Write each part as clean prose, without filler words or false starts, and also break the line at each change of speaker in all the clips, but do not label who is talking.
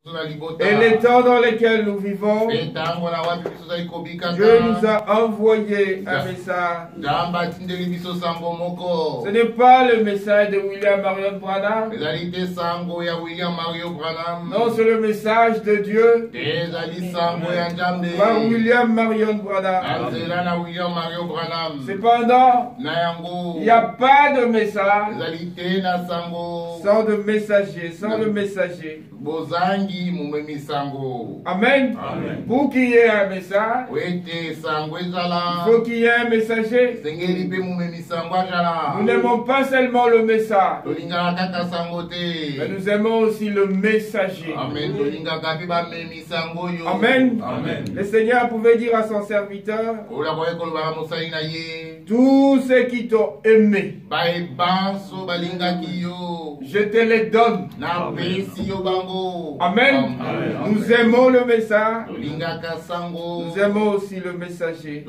Et les temps dans lesquels nous vivons, Dieu nous a envoyé un message. Ce n'est pas le message de William Marion Branham. Non, c'est le message de Dieu par William Marion Branham. Cependant, il n'y a pas de message sans de messager, sans le messager. Amen. Amen. Pour qu'il y ait un message, il faut qu'il y ait un messager. Nous n'aimons pas seulement le message, mais nous aimons aussi le messager. Amen. Amen. Amen. Le Seigneur pouvait dire à son serviteur, tous ceux qui t'ont aimé, je te les donne. Amen. Amen. Nous aimons le message. Nous aimons aussi le messager.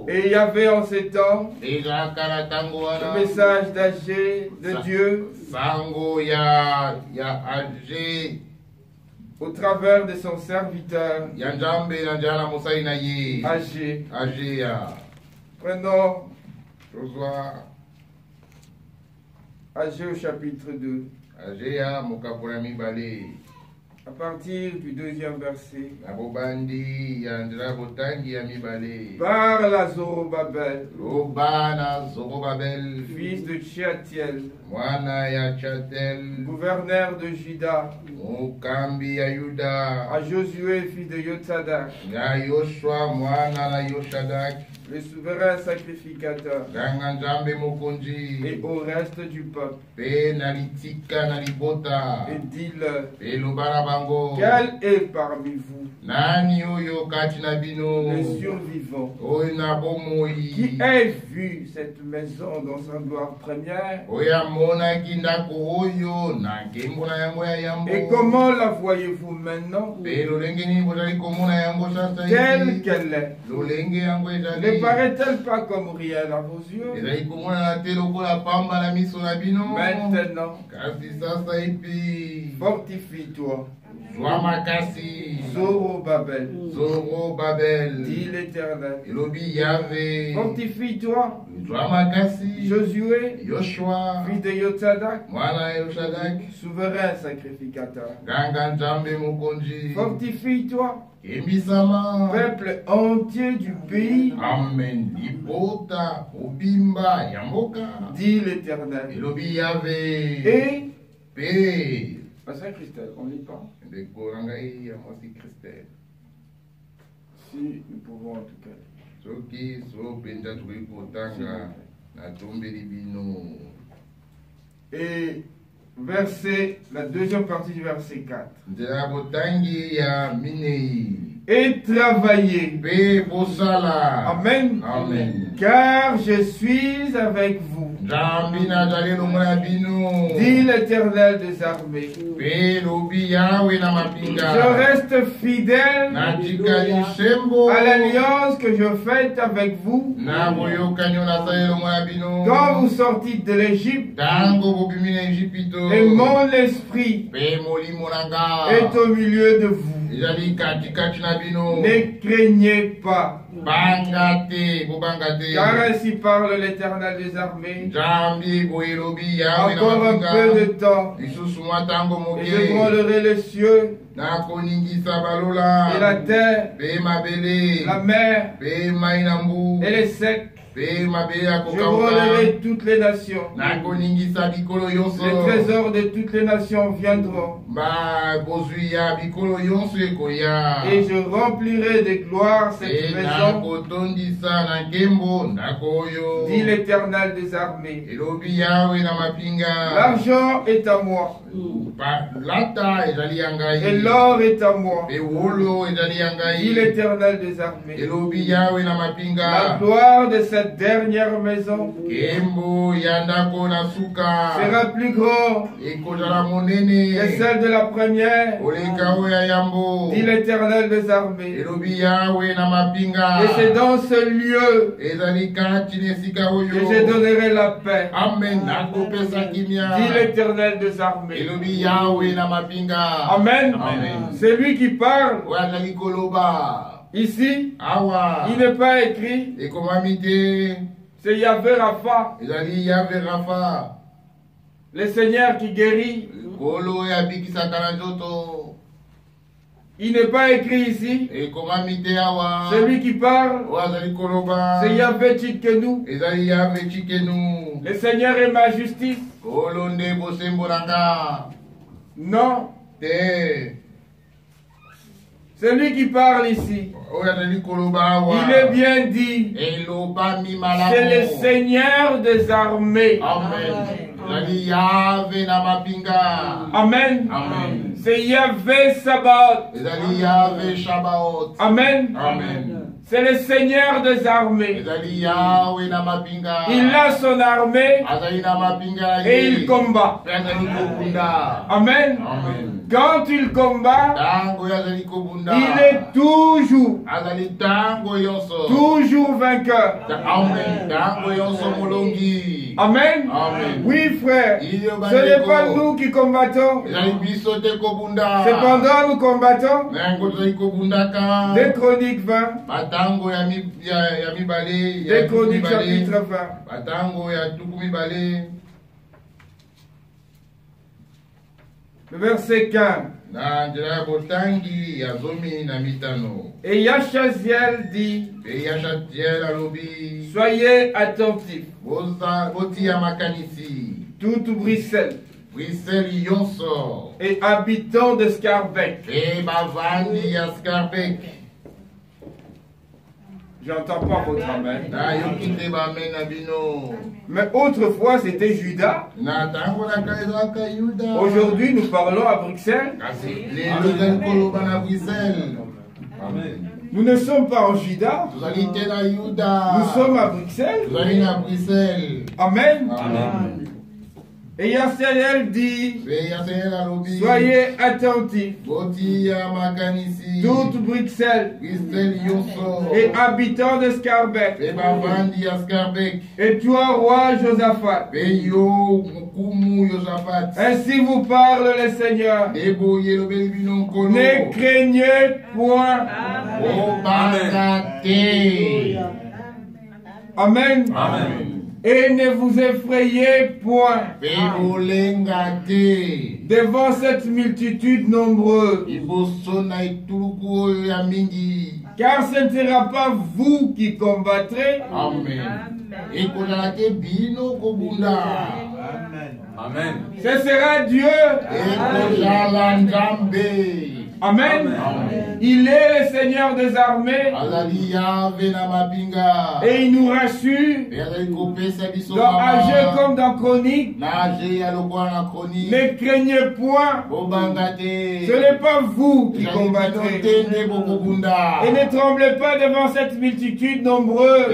Et il y avait en ces temps le message d'Agé de Dieu au travers de son serviteur Agé. Prenons Agé au chapitre 2. À partir du 2e verset. Par la Zorobabel, fils de Tchiatiel, gouverneur de Juda, à Josué, fils de Yotsadak, le souverain sacrificateur, et au reste du peuple, et dis-leur, quel est parmi vous le survivant qui ait vu cette maison dans sa gloire première? Et comment la voyez-vous maintenant? Telle qu'elle est, ne paraît-elle pas comme rien à vos yeux? Maintenant, fortifie-toi. Zorobabel, dit l'Éternel. Fortifie-toi. Josué, fils de Yotsadak, souverain sacrificateur. Fortifie-toi. Peuple entier du pays. Amen. Dit l'Éternel. Et Pasteur Christelle, on lit pas? Si nous pouvons en tout cas. Et verset, la deuxième partie du verset 4. Et travaillez. Amen. Amen. Car je suis avec vous. Dit l'Éternel des armées. Je reste fidèle à l'alliance que je fais avec vous. Quand vous sortez de l'Égypte, et mon esprit est au milieu de vous. Ne craignez pas. Car ainsi parle l'Éternel des armées. Encore un peu de temps, et je brûlerai les cieux, et la terre, la mer, et les secs. Je brûlerai toutes les nations. Les trésors de toutes les nations viendront. Et je remplirai de gloire cette maison. Dit l'Éternel des armées. L'argent est à moi. Et l'or est à moi. Dit l'Éternel des armées. La gloire de cette
dernière maison sera plus grande que celle de la première, dit l'Éternel des armées. Et c'est dans ce lieu que je donnerai la paix, dit l'Éternel des armées. Amen. C'est lui qui parle. Ici, il n'est pas écrit. C'est Yahvé Rapha, le Seigneur qui guérit. Il n'est pas écrit ici. Celui qui parle, c'est Yahvé Tchikenu. Le Seigneur est ma justice. Non. Celui qui parle ici, il est bien dit. C'est le Seigneur des armées. Amen. C'est Yahvé Sabaoth. Amen. C'est le Seigneur des armées. Il a son armée et il combat. Amen. Quand il combat, il est toujours vainqueur. Amen. Oui, frère. Ce n'est pas nous qui combattons. Cependant, nous combattons. 2 Chroniques 20. 2 Chroniques chapitre 20. Le verset 15. Et Yachaziel dit, soyez attentifs, toute Bruxelles et habitants de Scarbeck. J'entends pas votre amen. Mais autrefois c'était Juda. Aujourd'hui nous parlons à Bruxelles. Nous ne sommes pas en Juda. Nous sommes à Bruxelles. Amen. Et Yachaziel dit, soyez attentifs, toute Bruxelles et habitants de Scarbeck, et toi, roi Josaphat, ainsi vous parle le Seigneur, ne craignez point. Amen. Et ne vous effrayez point devant cette multitude nombreuse, car ce ne sera pas vous qui combattrez. Ce sera Dieu. Amen. Il est le Seigneur des armées. Et il nous rassure dans Agé comme dans Chronique. Ne craignez point. Ce n'est pas vous qui combattrez. Et ne tremblez pas devant cette multitude nombreuse.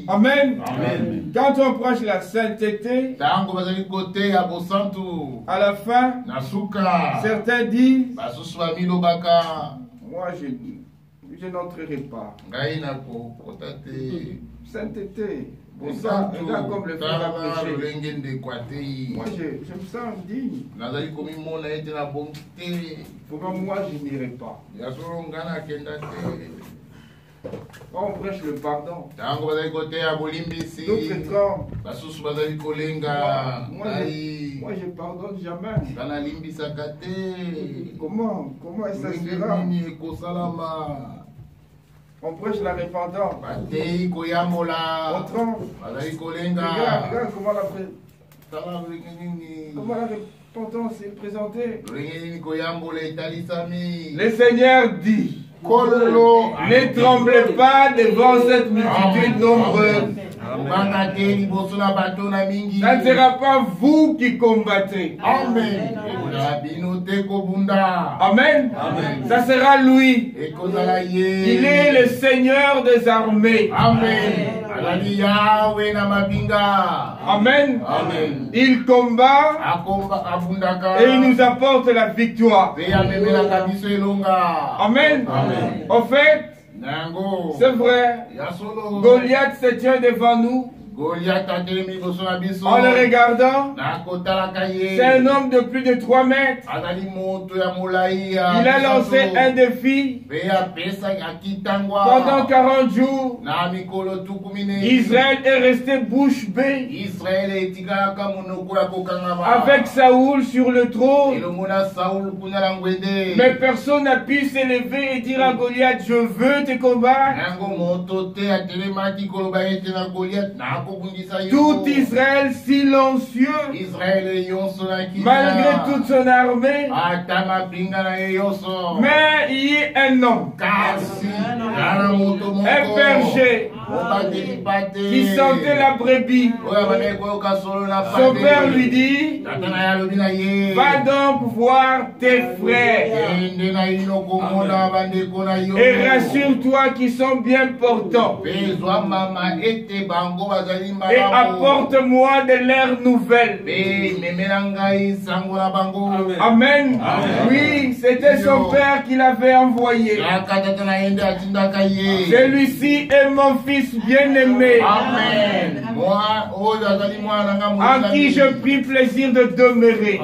Amen. Quand on prêche la sainteté, à la fin, certains disent, moi je n'entrerai pas. Sainteté. Regarde comme le frère a prêché. Moi je me sens digne. Pourquoi moi je n'irai pas? Quand on prêche le pardon, d'autres tremblent. Moi je pardonne jamais. Comment est-ce que ça sera? On prêche la repentance. On tremble. Regarde comment la repentance est présentée. Le Seigneur dit, ne tremblez pas devant cette multitude nombreuse. Ça ne sera pas vous qui combattrez.
Amen.
Amen. Ça sera lui. Il est le Seigneur des armées.
Amen.
Amen. Il combat et il nous apporte la victoire. Amen. En fait, c'est vrai, Goliath se tient devant nous. En le regardant, c'est un homme de plus de 3 mètres. Il a lancé un défi. Pendant 40 jours, Israël est resté bouche bée. Avec Saoul sur le trône. Mais personne n'a pu s'élever et dire à Goliath, je veux te combattre. Tout Israël silencieux, malgré toute son armée. Mais il y a un homme, un berger, qui sentait la brebis. Son père lui dit, va donc voir tes frères et rassure-toi qu'ils sont bien portants. Et apporte-moi de leurs nouvelles. Amen. Oui, c'était son père qui l'avait envoyé. Celui-ci est mon fils bien-aimé.
Amen.
En qui je pris plaisir de demeurer.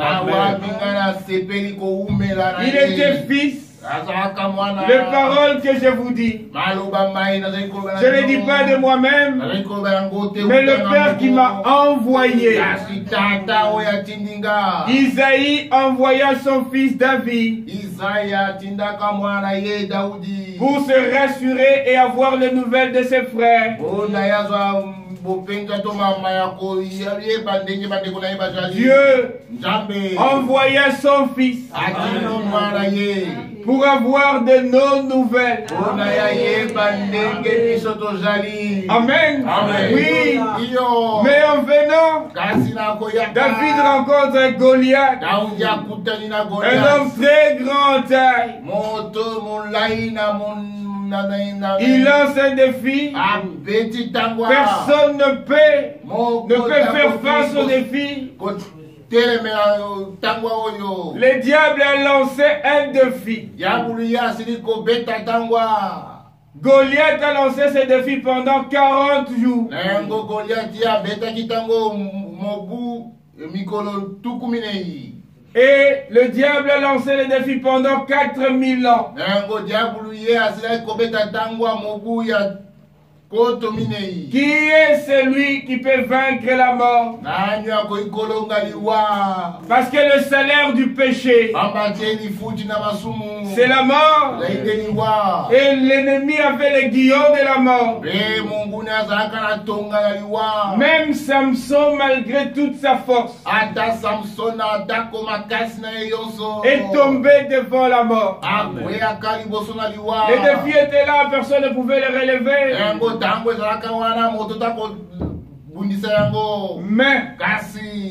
Il était fils. Les paroles que je vous dis, je ne les dis pas de moi-même, mais le Père qui m'a envoyé. Isaïe envoya son fils David pour se rassurer et avoir les nouvelles de ses frères. Dieu envoya son fils pour avoir de nos nouvelles. Amen. Oui. Mais en venant, David rencontre Goliath, un homme très grand taille. Il lance un défi. Personne ne peut faire face au défi. Le diable a lancé un défi. Goliath a lancé ce défi pendant 40 jours. Et le diable a lancé le défi pendant 4000 ans. Qui est celui qui peut vaincre la mort? Parce que le salaire du péché, c'est la mort. Et l'ennemi avait le guillon de la mort. Même Samson, malgré toute sa force, est tombé devant la mort. Le défi était là, personne ne pouvait le relever. Mais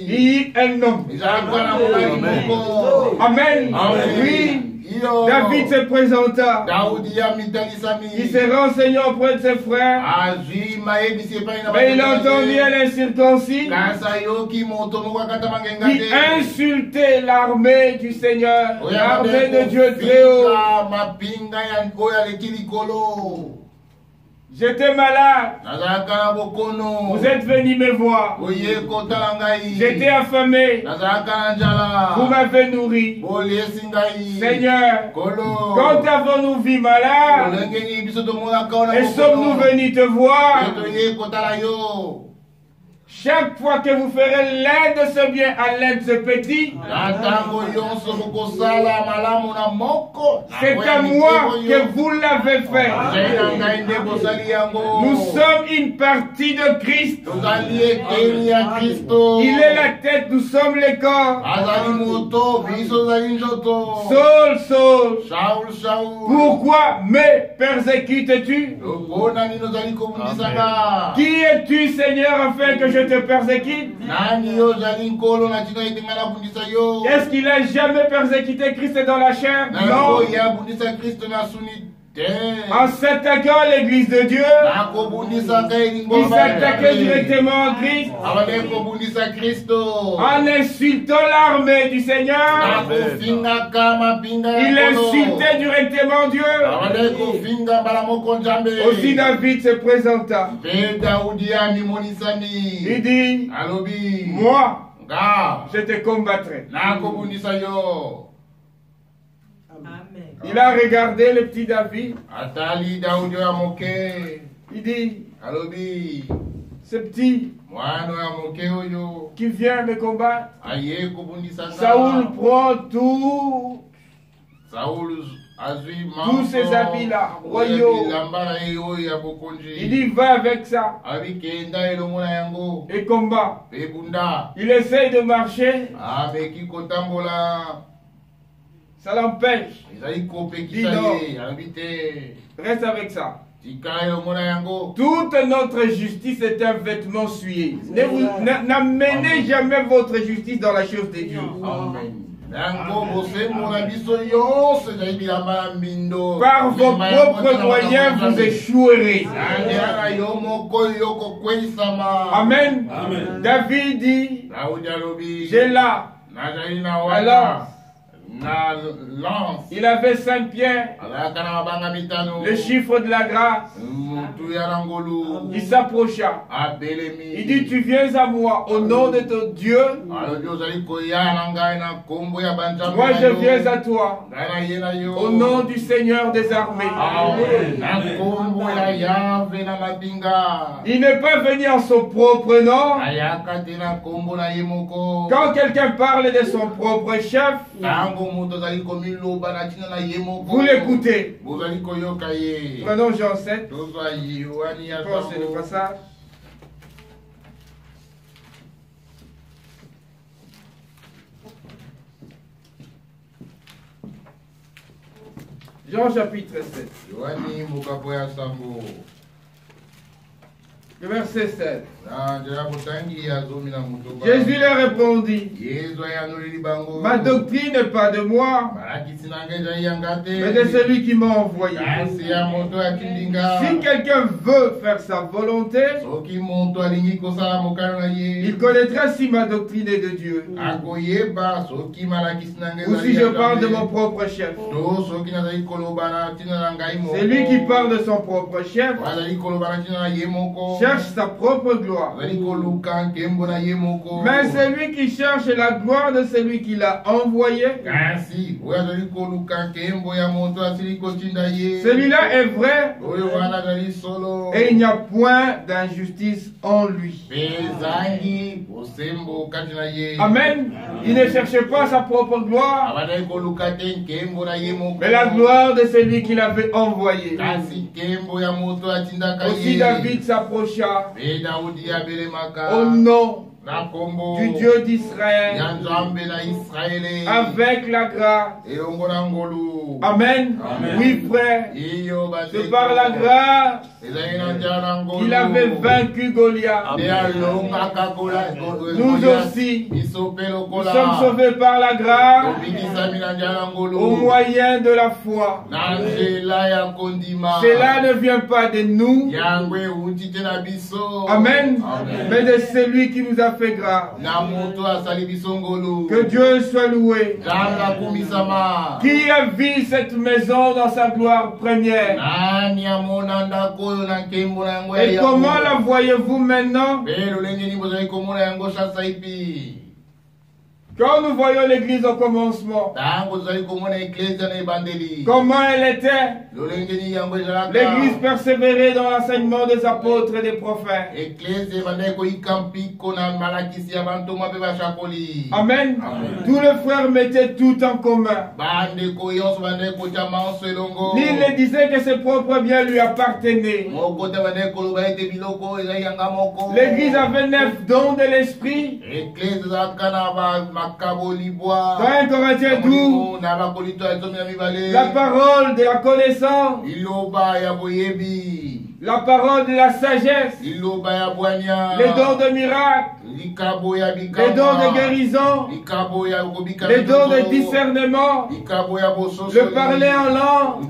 il y a un homme. Amen. Oui. David se présenta. Il se renseignait auprès de ses frères. Mais il entendit un incirconcis qui insultait l'armée du Seigneur, l'armée de Dieu très haut. J'étais malade. Vous êtes venu me voir. J'étais affamé. Vous m'avez nourri. Seigneur, quand avons-nous vu malade et sommes-nous venus te voir? Chaque fois que vous ferez l'un de ce bien à l'un de ce petit, c'est à moi que vous l'avez fait. Nous sommes une partie de Christ. Il est la tête, nous sommes les corps. Saul, Saul, pourquoi me persécutes-tu? Qui es-tu, Seigneur, afin que je te persécute? Est-ce qu'il a jamais persécuté Christ dans la chair? Non. En s'attaquant à l'église de Dieu, il s'attaquait directement à Christ. En insultant l'armée du Seigneur, il insultait directement Dieu. Aussi David se présenta. Il dit, moi, je te combattrai. Il a regardé le petit David. Il dit, ce petit qui vient me combattre, Saoul prend tous ces habits-là, royaux. Il dit, va avec ça et combat. Il essaye de marcher. Ça l'empêche. Dis non, reste avec ça. Toute notre justice est un vêtement souillé. N'amenez jamais votre justice dans la chose de Dieu. Par vos propres moyens, vous échouerez. Amen. David dit, j'ai là. Alors, il avait 5 pierres, le chiffre de la grâce. Il s'approcha. Il dit, tu viens à moi au nom de ton Dieu. Moi je viens à toi au nom du Seigneur des armées. Il n'est pas venu en son propre nom. Quand quelqu'un parle de son propre chef, vous l'écoutez. Prenons Jean 7. Pensez le passage. Jean chapitre 7. Le verset 7. Jésus leur répondit, ma doctrine n'est pas de moi, mais de celui qui m'a envoyé. Si quelqu'un veut faire sa volonté, il connaîtra si ma doctrine est de Dieu, ou si je parle de mon propre chef. Celui qui parle de son propre chef cherche sa propre gloire. Mais celui qui cherche la gloire de celui qui l'a envoyé, celui-là est vrai et il n'y a point d'injustice en lui. Amen. Il ne cherchait pas sa propre gloire, mais la gloire de celui qui l'avait envoyé. Aussi David s'approcha au nom du Dieu d'Israël avec la grâce. Amen. Oui, frère, c'est par la grâce qu'il avait vaincu Goliath. Nous aussi, nous sommes sauvés par la grâce au moyen de la foi. Cela ne vient pas de nous, amen, mais de celui qui nous a fait grâce. Que Dieu soit loué. Qui a vu cette maison dans sa gloire première? Et comment la voyez-vous maintenant? Quand nous voyons l'église au commencement, comment elle était? L'église persévérait dans l'enseignement des apôtres et des prophètes. Amen. Tous les frères mettaient tout en commun. L'île disait que ses propres biens lui appartenaient. L'église avait 9 dons de l'esprit. Dans 1 Corinthiens 12, la parole de la connaissance, la parole de la sagesse, les dons de miracles, les dons de guérison, les dons de discernement, le parler en langue,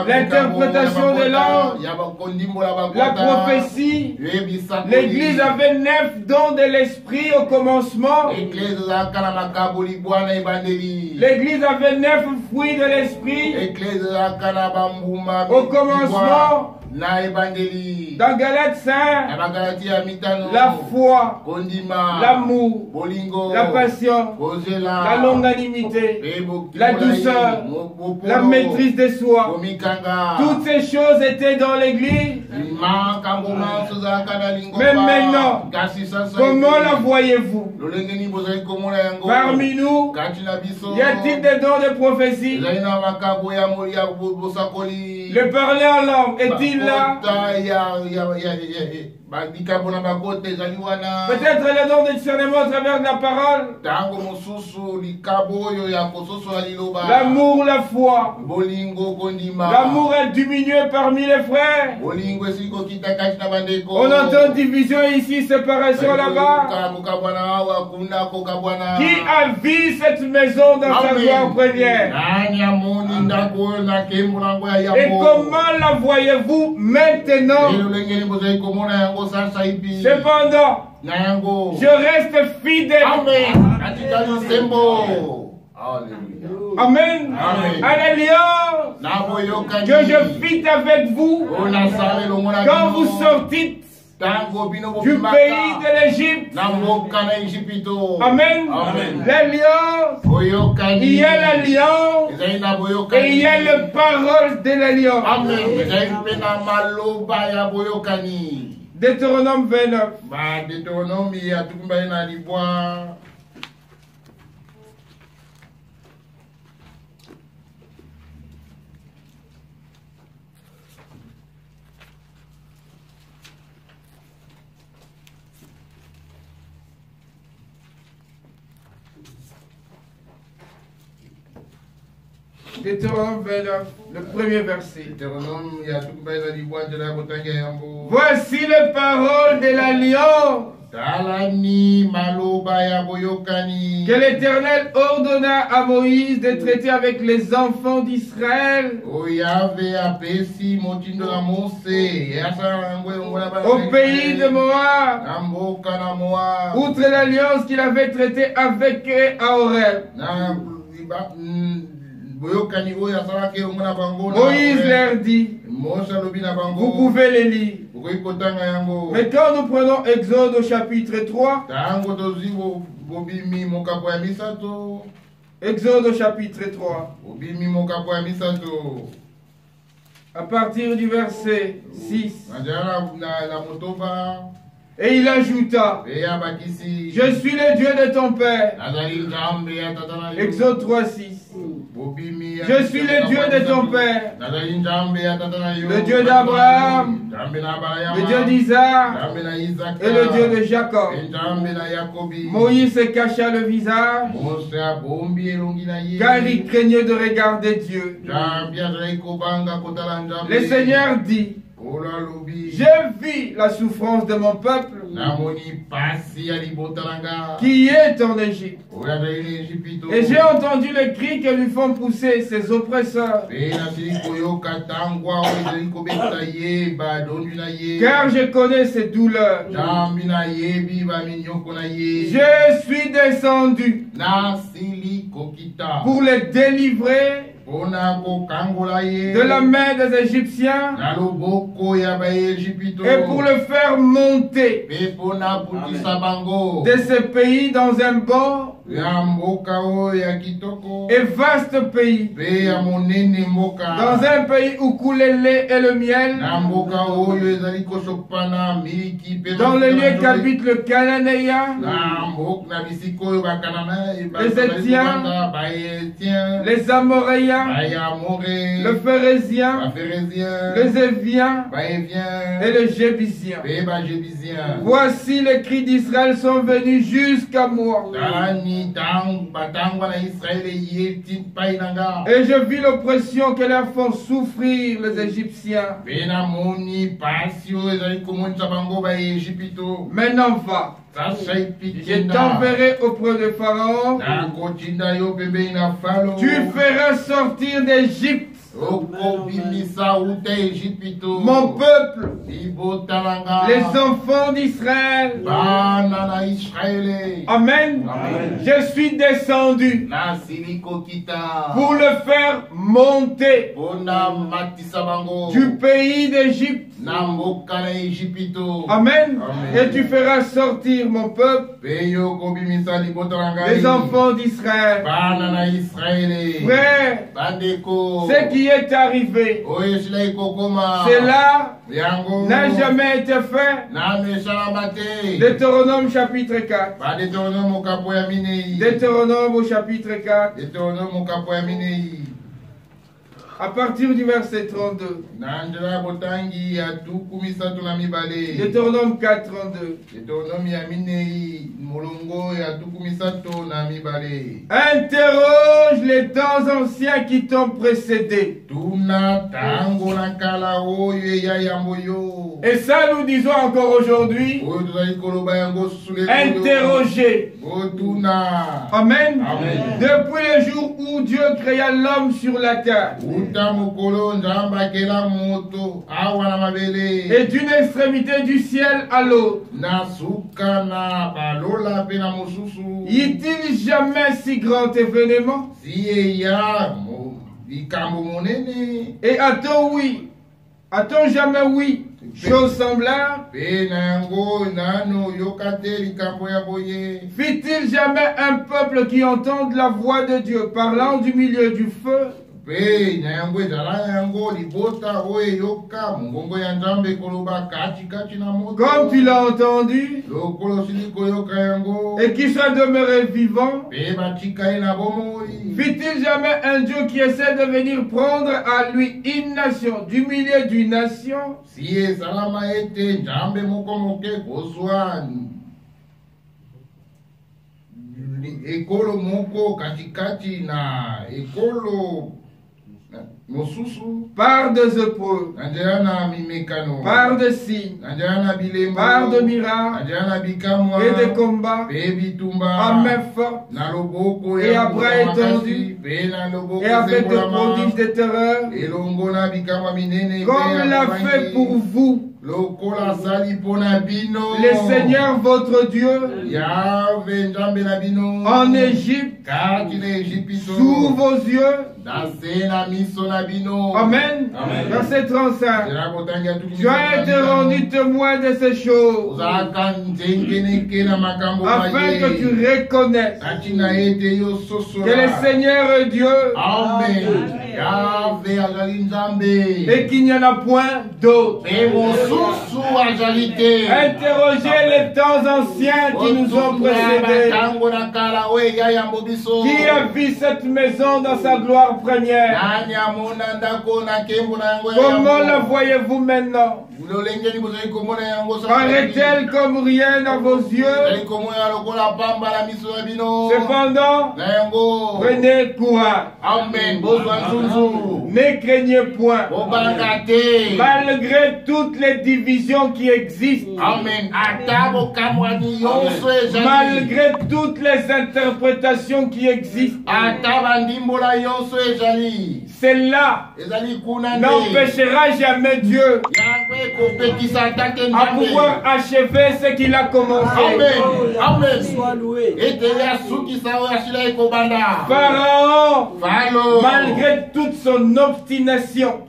l'interprétation de langue, la prophétie. L'église avait 9 dons de l'esprit au commencement. L'église avait 9 fruits de l'esprit au commencement. Dans Galates 5, la foi, l'amour, la passion, la longanimité, la douceur, la maîtrise de soi. Toutes ces choses étaient dans l'église. Mais maintenant, comment la voyez-vous? Parmi nous, y a-t-il des dons de prophétie? Le parler en langue est-il là? Peut-être le don de discernement à travers la parole. L'amour, la foi. L'amour est diminué parmi les frères. On entend division ici, séparation là-bas. Qui a vu cette maison dans sa gloire première? Et comment la voyez-vous maintenant? Cependant, je reste fidèle. Amen. À l'alliance que je fit avec vous quand vous sortîtes du pays de l'Égypte. Amen. L'alliance, il y a l'alliance et il y a la parole de l'alliance. Deutéronome 29. Deutéronome 29, le premier verset. Voici les paroles de l'alliance que l'Éternel ordonna à Moïse de traiter avec les enfants d'Israël au pays de Moab, outre l'alliance qu'il avait traitée avec eux à Horeb. Moïse leur dit, vous pouvez les lire. Mais quand nous prenons Exode au chapitre 3, Exode au chapitre 3, à partir du verset 6, et il ajouta, je suis le Dieu de ton père. Exode 3, 6. Je suis le Dieu de ton père, le Dieu d'Abraham, le Dieu d'Isaac et le Dieu de Jacob. Moïse se cacha le visage car il craignait de regarder Dieu. Le Seigneur dit, j'ai vu la souffrance de mon peuple qui est en Égypte. Et j'ai entendu le cri que lui font pousser ses oppresseurs. Car je connais ses douleurs. Je suis descendu pour les délivrer de la main des Égyptiens et pour le faire monter de ce pays dans un bon Et vaste pays. Dans un pays où coule le lait et le miel. Dans le lieu qu'habite le Cananéen. Les Étiens. Les Amoréens. Le Phérézien. Les Éviens. Et les Jébusien. Voici les cris d'Israël sont venus jusqu'à moi. Et je vis l'oppression que leur font souffrir les Égyptiens. Maintenant va. Je t'enverrai auprès de Pharaon. Tu feras sortir d'Égypte mon peuple, les enfants d'Israël. Amen. Je suis descendu pour le faire monter du pays d'Égypte. Amen. Et tu feras sortir mon peuple, les enfants d'Israël. Frère, ce qui est arrivé, cela n'a jamais été fait. Deutéronome chapitre 4. Deutéronome au chapitre 4. À partir du verset 32. Deutéronome 4, 32. Interroge les temps anciens qui t'ont précédé. Et ça nous disons encore aujourd'hui. Interroger. Amen. Depuis le jour où Dieu créa l'homme sur la terre. Et d'une extrémité du ciel à l'autre. Y a-t-il jamais si grand événement? Et a-t-on oui? A-t-on jamais oui? Chose semblable? Fit-il jamais un peuple qui entende la voix de Dieu parlant du milieu du feu? Comme tu l'as entendu, et qui soit demeuré vivant, fit-il jamais un Dieu qui essaie de venir prendre à lui une nation du milieu d'une nation?
Ekolo moko katikati na ekolo
par des épreuves, par des signes, par des miracles et des combats, à main forte et à bras étendus, et avec des prodiges de terreur, comme il a fait pour vous. Le Seigneur votre Dieu en Égypte sous vos yeux. Amen. Verset 35. Tu as été rendu témoin de ces choses afin que tu reconnaisses que le Seigneur est Dieu.
Amen.
Et qu'il n'y en a point d'autre. Interrogez les temps anciens qui nous ont précédés. Qui a vu cette maison dans sa gloire première? Comment la voyez-vous maintenant? Paraît-elle comme rien à vos yeux? Cependant, prenez courage. Ne craignez point. Malgré toutes les divisions qui existent, malgré toutes les interprétations qui existent, cela n'empêchera jamais Dieu à pouvoir achever ce qu'il a commencé.
Amen. Amen.
Sois loué.
Pharaon, malgré toute son obstination,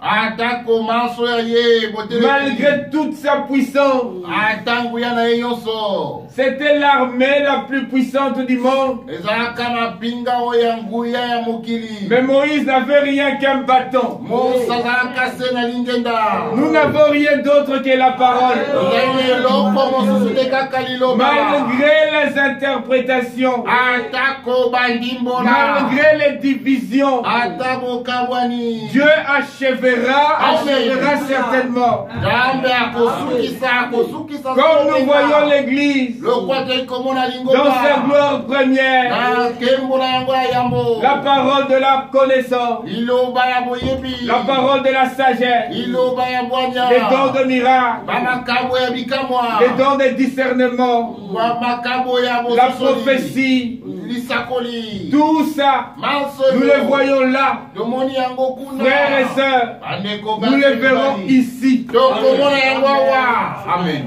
malgré toute sa puissance, c'était l'armée la plus puissante du monde. Mais Moïse n'avait rien qu'un bâton. Nous n'avons rien d'autre que la parole. Malgré les interprétations, malgré les divisions, Dieu achèvera certainement. Comme nous voyons l'Église dans sa gloire première, la parole de la connaissance, la parole de la sagesse, les dons de miracles, les dons de discernement, la prophétie, tout ça, nous le voyons là, frères et sœurs, nous le verrons ici.
Amen.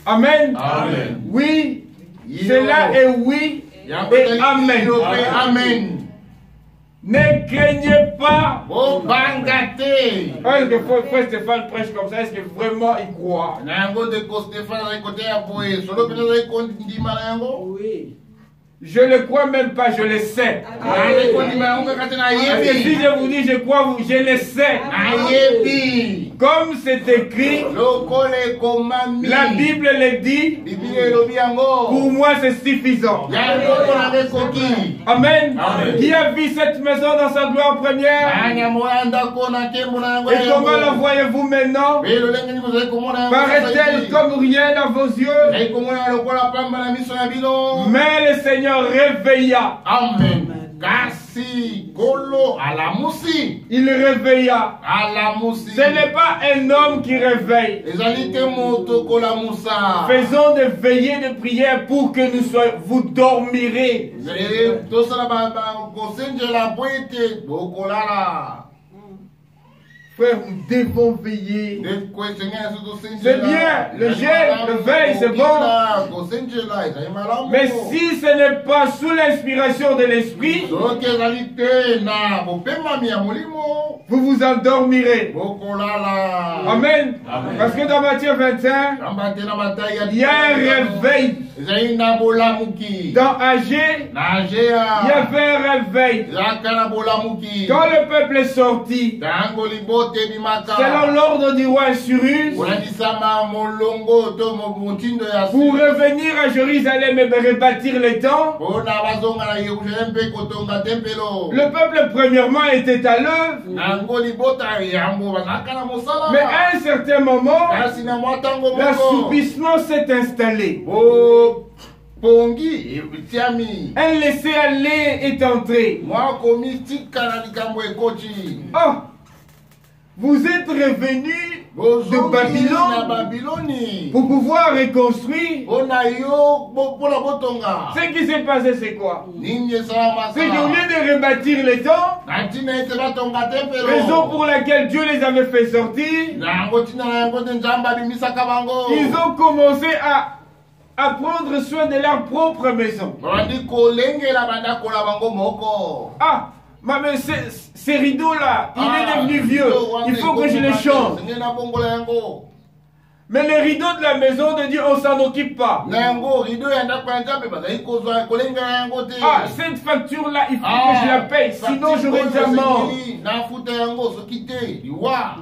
Amen. Amen. Oui, cela est oui et amen.
Amen.
Ne craignez pas.
Est-ce
que frère Stéphane prêche comme ça? Est-ce que vraiment il croit?
Oui.
Je ne le crois même pas, je le sais. Et si je vous dis je crois, je le sais. Comme c'est écrit, la Bible le dit, pour moi c'est suffisant. Amen. Qui a vu cette maison dans sa gloire première? Et comment la voyez-vous maintenant? Paraît-elle comme rien à vos yeux? Mais le Seigneur réveilla.
Amen.
Il réveilla. Ce n'est pas un homme qui réveille. Faisons des veillées de prière pour que vous dormirez. Frère, nous devons veiller. C'est bien, le jeûne, le veille, c'est bon. Mais si ce n'est pas sous l'inspiration de l'esprit, vous vous endormirez. Amen. Parce que dans Matthieu 21, il y a un réveil. Dans Agé, il y avait un réveil. Quand le peuple est sorti, selon l'ordre du roi Cyrus, pour revenir à Jérusalem et rebâtir le temple, le peuple premièrement était à l'œuvre. Mais à un certain moment, l'assoupissement s'est installé. Un laisser-aller est entré. Oh! Vous êtes revenus de Babylone pour pouvoir reconstruire. Ce qui s'est passé, c'est quoi? C'est qu'au lieu de rebâtir les temps, raison pour laquelle Dieu les avait fait sortir, ils ont commencé à prendre soin de leur propre maison. Ah! Mais ces rideaux-là, il est devenu vieux. Il faut que je les change. Mais les rideaux de la maison de Dieu, on ne s'en occupe pas. Ah, cette facture-là, il faut que je la paye. Sinon, j'aurai déjà mort.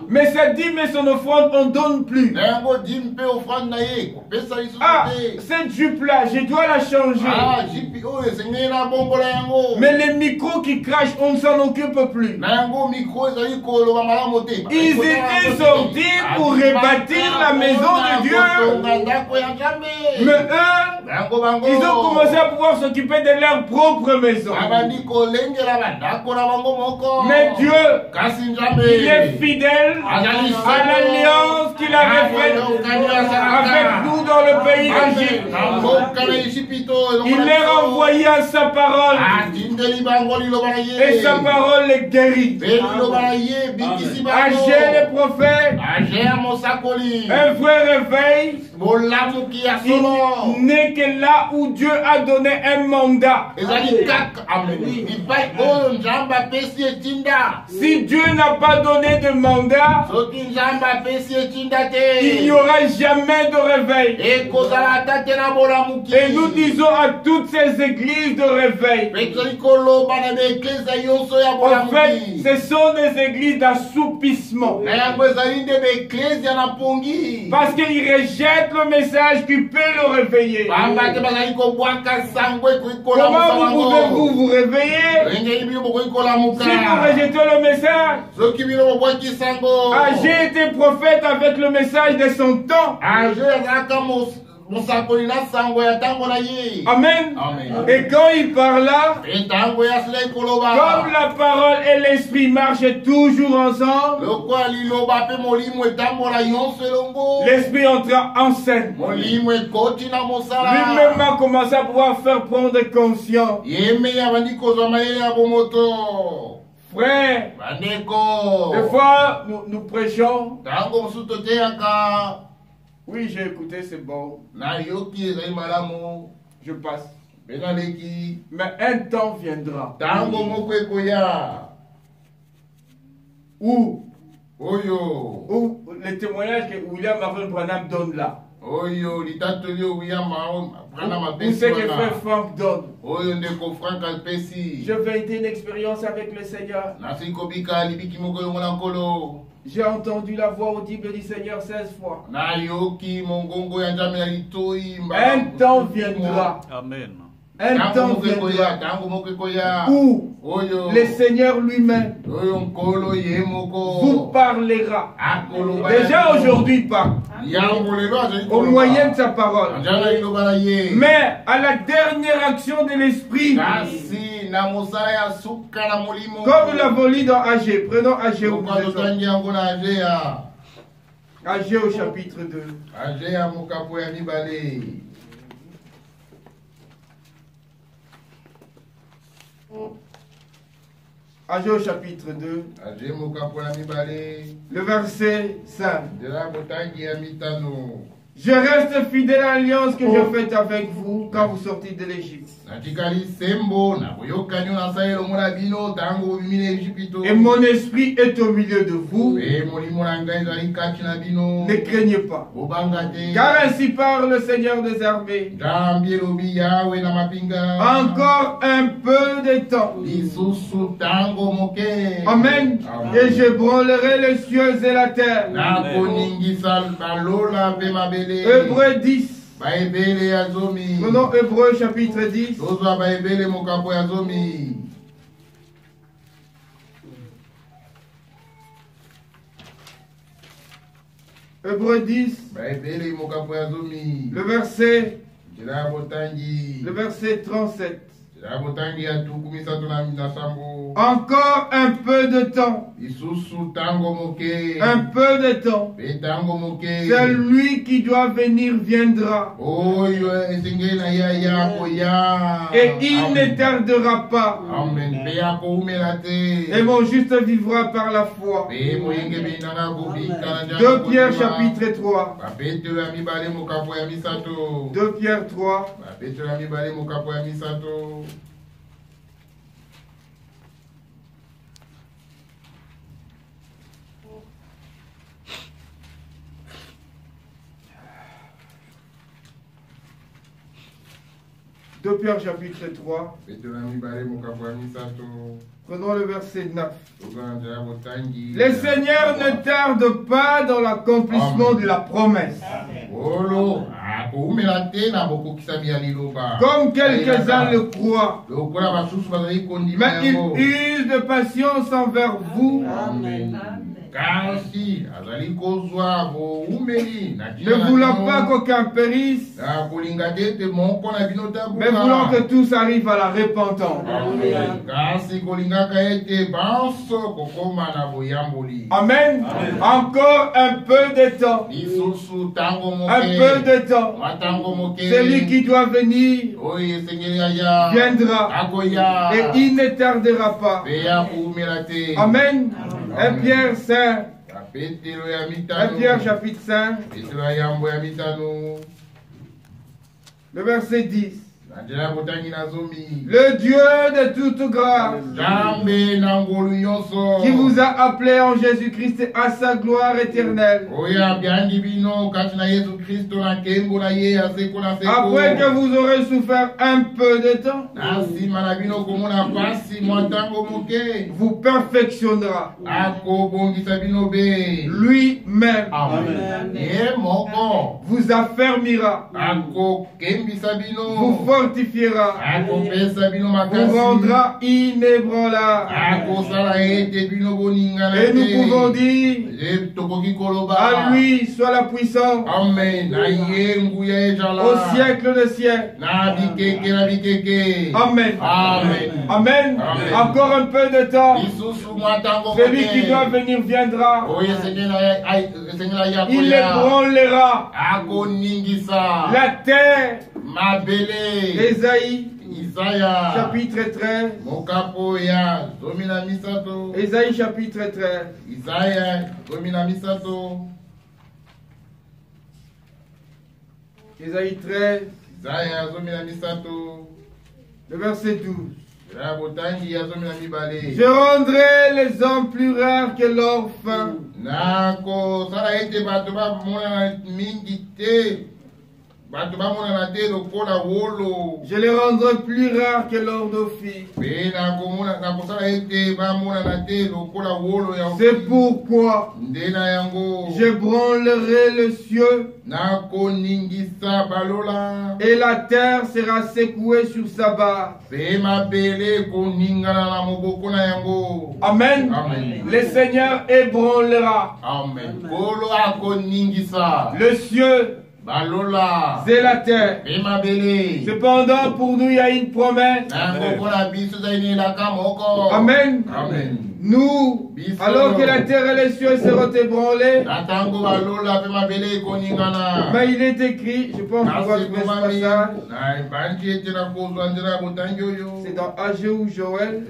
Mais ça dit, mais son offrande, on ne donne plus. Ah, cette jupe-là, je dois la changer. Mais les micros qui crachent, on ne s'en occupe plus. Ils étaient sortis pour rebâtir la maison de Dieu. Mais eux, ils ont commencé à pouvoir s'occuper de leur propre maison. Mais Dieu, il est fidèle à l'alliance qu'il avait faite avec nous dans le pays d'Égypte. Il leur a envoyé sa parole Et sa parole les guérit. Agé les prophètes. Un vrai réveil. Il n'est que là où Dieu a donné un mandat. Si Dieu n'a pas donné de mandat, il n'y aura jamais de réveil. Et nous disons à toutes ces églises de réveil. En fait, ce sont des églises d'assoupissement. Parce qu'ils rejettent le message qui peut le réveiller. Comment pouvez-vous vous réveiller si vous rejetez le message? Agé était prophète avec le message de son temps. Amen. Et quand il parla, comme la parole et l'esprit marchent toujours ensemble, l'esprit entra en scène. Lui-même a commencé à pouvoir faire prendre conscience. Frère, des fois nous prêchons. Oui, j'ai écouté, c'est bon. Je passe. Mais un temps viendra où le témoignage que William Marvin Branham donne là, où c'est que frère Frank donne. Je vais été une expérience avec le Seigneur. J'ai entendu la voix audible du Seigneur 16 fois. Un temps viendra.
Amen.
Un temps viendra où le Seigneur lui-même vous parlera. Déjà aujourd'hui il parle. Au moyen de sa parole. Mais à la dernière action de l'Esprit, comme nous l'avons lu dans Agé, prenons Agé au Agé au chapitre 2. Agé au chapitre 2. Le verset 5. Je reste fidèle à l'alliance que je fais avec vous quand vous sortez de l'Égypte. Et mon esprit est au milieu de vous. Ne craignez pas. Car ainsi parle le Seigneur des armées. Encore un peu de temps. Amen. Et j'ébranlerai les cieux et la terre. Hébreux 10. Prenons Hébreux chapitre 10. Hébreux 10. Le verset 37. Encore un peu de temps. Un peu de temps. Celui qui doit venir viendra. Et il ne tardera pas. Et mon juste vivra par la foi. 2 Pierre chapitre 3. 2 Pierre 3. 2 Pierre chapitre 3. Prenons le verset 9. Le Seigneur ne tarde pas dans l'accomplissement de la promesse. Comme quelques-uns le croient. Mais il use de patience envers vous. Ne voulant pas qu'aucun périsse, mais voulant que tous arrivent à la repentance. Amen. Encore un peu de temps. Un peu de temps. Celui qui doit venir viendra et il ne tardera pas. Amen. 1 Pierre 5. 1 Pierre chapitre 5. Le verset 10. Le Dieu de toute grâce qui vous a appelé en Jésus-Christ à sa gloire éternelle, après que vous aurez souffert un peu de temps, vous perfectionnera lui-même, vous affermira, vous fortifiera, vous rendra inébranlable. Et nous pouvons dire, à lui soit la puissance au siècle des siècles. Amen. Amen. Encore un peu de temps. Celui qui doit venir viendra. Il ébranlera la terre. Ésaïe chapitre 13. Ésaïe chapitre 13. Ésaïe 13. Le verset 12. Je rendrai les hommes plus rares que l'or fin. Je les rendrai plus rares que l'or d'Ophir. C'est pourquoi je branlerai le ciel et la terre sera secouée sur sa base. Amen. Le Seigneur ébranlera le ciel c'est la terre. Cependant, pour nous, il y a une promesse. Amen. Nous, alors que la terre et les cieux seront ébranlés, mais il est écrit, je pense pouvoir trouver ce passage, c'est dans Agé ou Joël.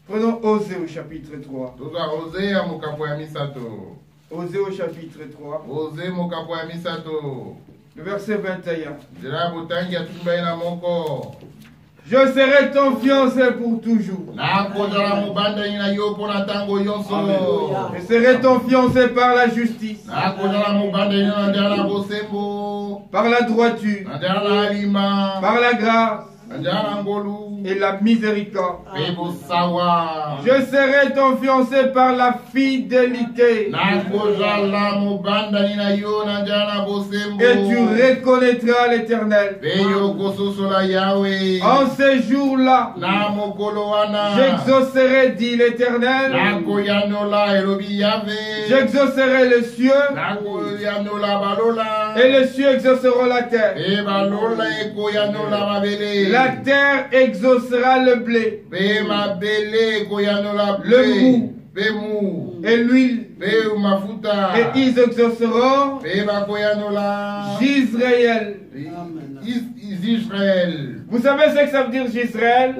Prenons Osée au chapitre 3. Osée au chapitre 3. Le verset 21. Je serai ton fiancé pour toujours. Je serai ton fiancé par la justice, par la droiture, par la grâce et la miséricorde. Je serai ton fiancé par la fidélité. Et tu reconnaîtras l'Éternel. En ces jours-là, j'exaucerai, dit l'Éternel. J'exaucerai le ciel, et les cieux exauceront la terre. La terre exaucera le blé, le mou et l'huile, et ils exauceront Gisraël. Vous savez ce que ça veut dire Gisraël?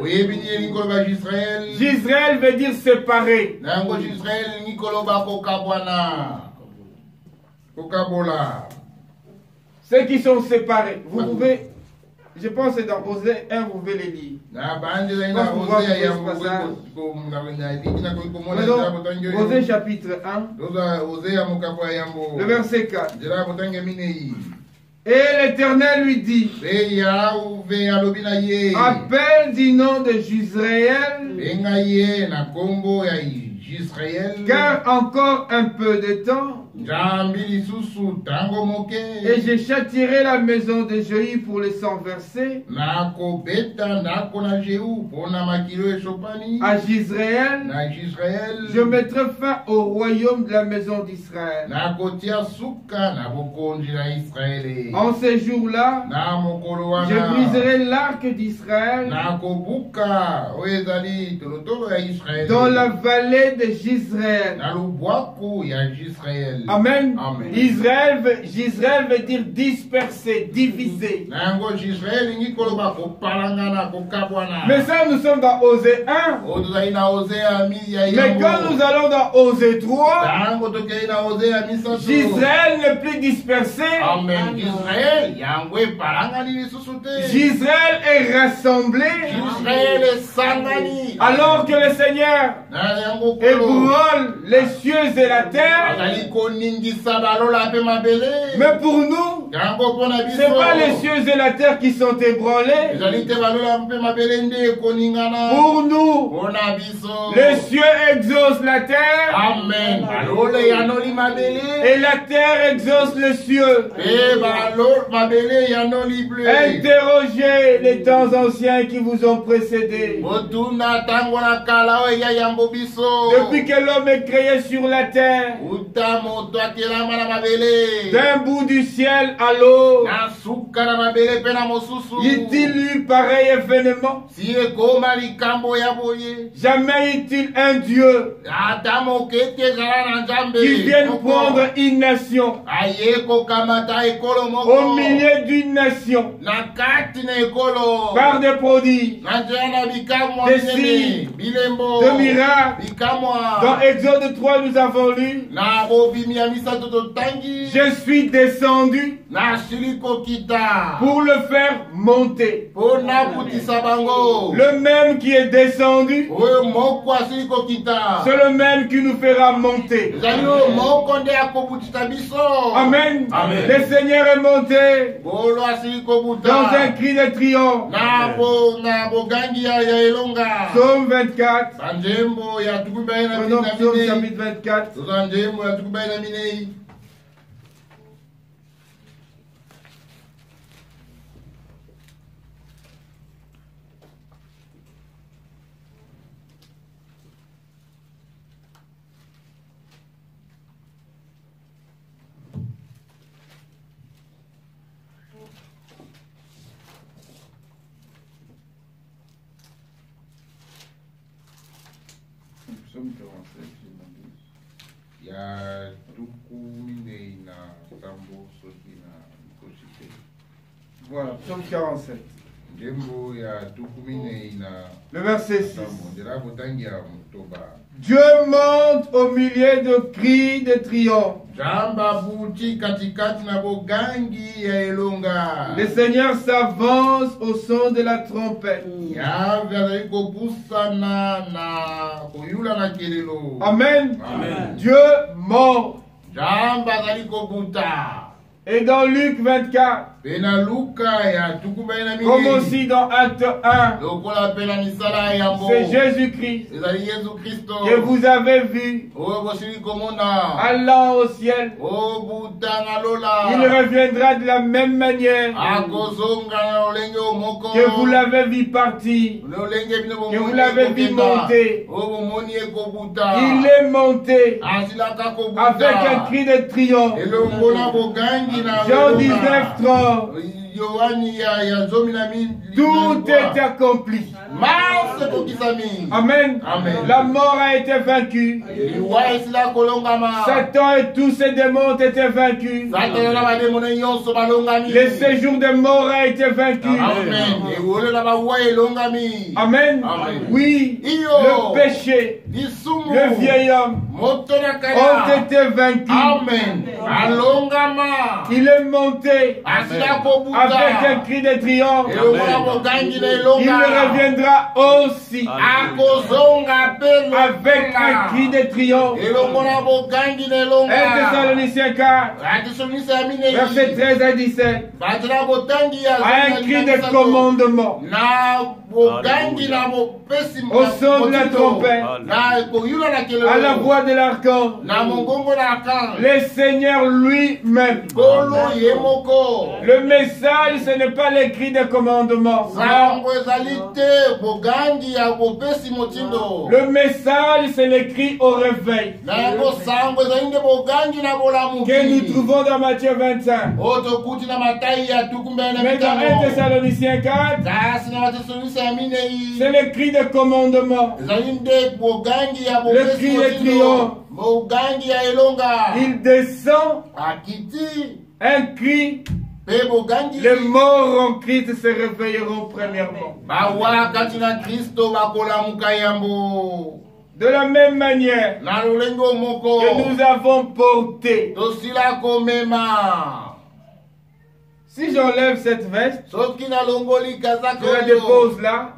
Gisraël veut dire séparé. Ceux qui sont séparés. Vous pouvez, je pense que dans Osée 1, vous pouvez les lire. Osée chapitre 1, le verset 4. Et l'Éternel lui dit, appelle du nom de Gisraël car encore un peu de temps, et je châtierai la maison de Jéhu pour les 100 versets, à Gisraël, je mettrai fin au royaume de la maison d'Israël. En ces jours-là, je briserai l'arc d'Israël dans la vallée de Gisraël. Amen.
Amen.
Israël veut dire dispersé, divisé. Mais ça, nous sommes dans Osée 1. Mais quand nous allons dans Osée 3, Gisraël n'est plus dispersé.
Amen.
Gisraël est rassemblé. Alors que le Seigneur ébranle les cieux et la terre. Mais pour nous, ce n'est pas les cieux et la terre qui sont ébranlés. Pour nous, les cieux exaucent la terre.
Amen.
Et la terre exauce les cieux. Interrogez les temps anciens qui vous ont précédés. Depuis que l'homme est créé sur la terre, d'un bout du ciel à l'autre, y-t-il eu pareil événement? Jamais y-t-il un Dieu qui vienne prendre une nation au milieu d'une nation par des prodiges, des signes, de miracles. Dans Exode 3, nous avons lu: je suis descendu pour le faire monter. Le même qui est descendu, c'est le même qui nous fera monter. Amen.
Amen.
Le Seigneur est monté dans un cri de triomphe. Psaume 24. Prenons Psaume chapitre 24. Voilà, psaume 47. Le verset 6. Dieu monte au milieu de cris de triomphe. Le Seigneur s'avance au son de la trompette. Amen.
Amen.
Dieu monte. Et dans Luc 24, comme aussi dans Acte 1, c'est Jésus-Christ que vous avez vu allant au ciel. Il reviendra de la même manière que vous l'avez vu partir, que vous l'avez vu monter. Il est monté avec un cri de triomphe. Jean 19:30. Tout est accompli. Amen.
Amen.
La mort a été vaincue. Satan et tous ses démons ont été vaincus. Le séjour des morts a été vaincu. Amen.
Amen.
Oui, le péché, le vieil homme ont été vaincus.
Amen.
Il est monté avec un cri de triomphe. Il reviendra aussi. avec un cri de triomphe. 1 Thessaloniciens 4, verset 13 à 17. Un cri de commandement. Au son de la trompette, à la voix de l'archange, le Seigneur lui-même. Le message, ce n'est pas les cris de commandement. Le message, c'est les cris au réveil que nous trouvons dans Matthieu 25. Mais dans 1 Thessaloniciens 4, c'est le cri de commandement, le cri de triomphe. Il descend un cri. Les morts en Christ se réveilleront premièrement. De la même manière que nous avons porté. Si j'enlève cette veste, je la dépose là.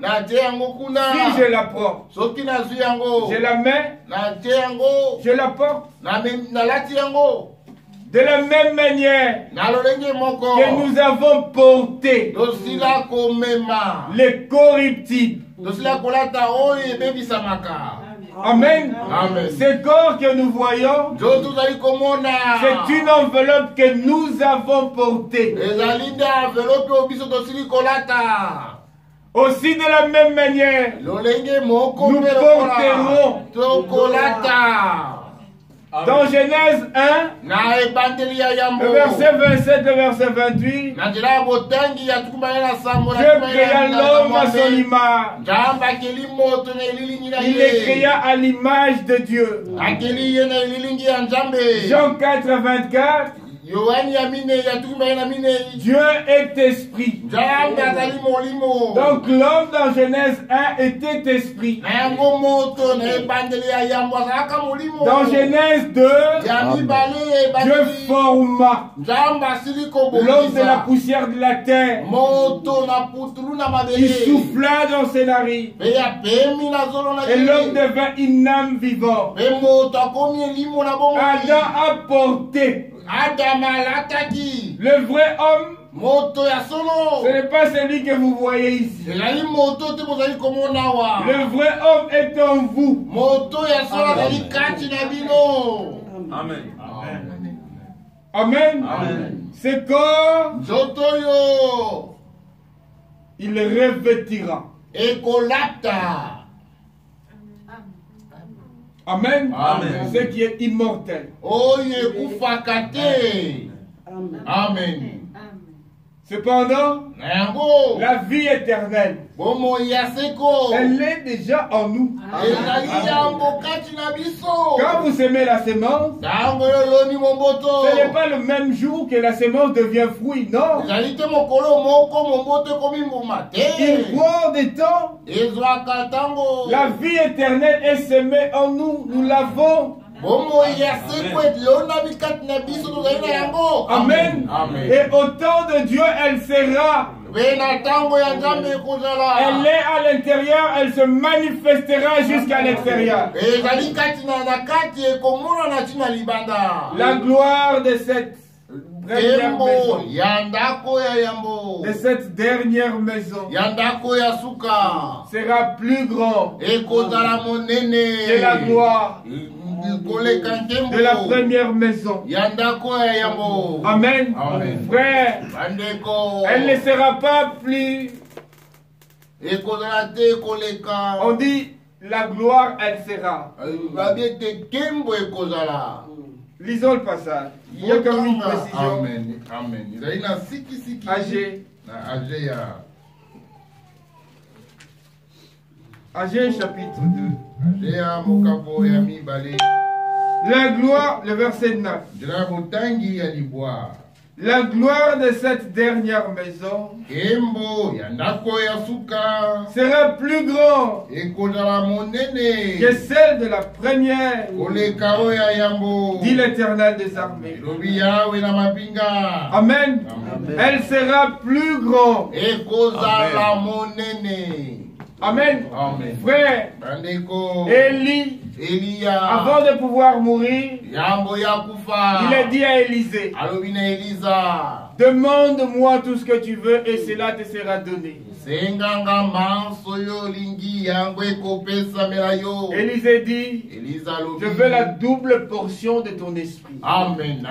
Si je la porte, je la mets, je la porte. De la même manière que nous avons porté les corruptibles. Amen. Amen. Ce corps que nous voyons, c'est une enveloppe que nous avons portée. Aussi de la même manière, nous porterons dans Genèse 1, le verset 27 et verset 28, Dieu créa l'homme à son image. Il les créa à l'image de Dieu. Jean 4, 24, Dieu est esprit. Donc l'homme dans Genèse 1 était esprit. Dans Genèse 2, Dieu forma l'homme de la poussière de la terre. Il souffla dans ses narines. Et l'homme devint une âme vivante. Adam a porté. Le vrai homme, ce n'est pas celui que vous voyez ici. Le vrai homme est en vous. Amen. Amen. Amen. Ce corps, il revêtira. Amen. Amen. Ce qui est immortel. Amen. Cependant, la vie éternelle, elle est déjà en nous. Quand vous semez la semence, ce n'est pas le même jour que la semence devient fruit, non. Il faut des temps. La vie éternelle est semée en nous. Nous l'avons. Amen. Amen. Et au temps de Dieu, elle sera. Elle est à l'intérieur, elle se manifestera jusqu'à l'extérieur. La gloire de cette première maison, de cette dernière maison, sera plus grand que la gloire de la première maison. Amen. Amen. Frère, elle ne sera pas plus. On dit la gloire, elle sera. Lisons le passage. Il y a comme une précision.
Amen. Amen.
Agé chapitre 2. La gloire, le verset 9. La gloire de cette dernière maison sera plus grande que celle de la première, dit l'Éternel des armées. Amen. Elle sera plus grande. Amen.
Amen.
Frère, Élie, avant de pouvoir mourir, il a dit à Élisée, demande-moi tout ce que tu veux et cela te sera donné. Élisée dit, je veux la double portion de ton esprit.
Amen.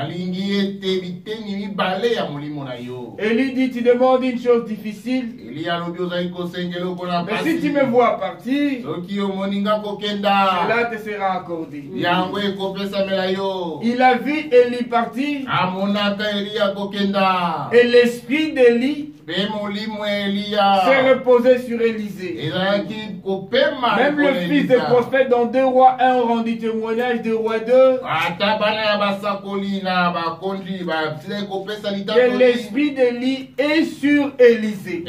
Élie dit, tu demandes une chose difficile, mais si tu me vois partir, cela te sera accordé. Il a vu Élie partir et l'esprit d'Élie s'est reposé sur Élisée. Même le fils des prophètes dans 2 Rois 1 rendit témoignage de Roi 2 que l'esprit d'Élie est sur Élisée.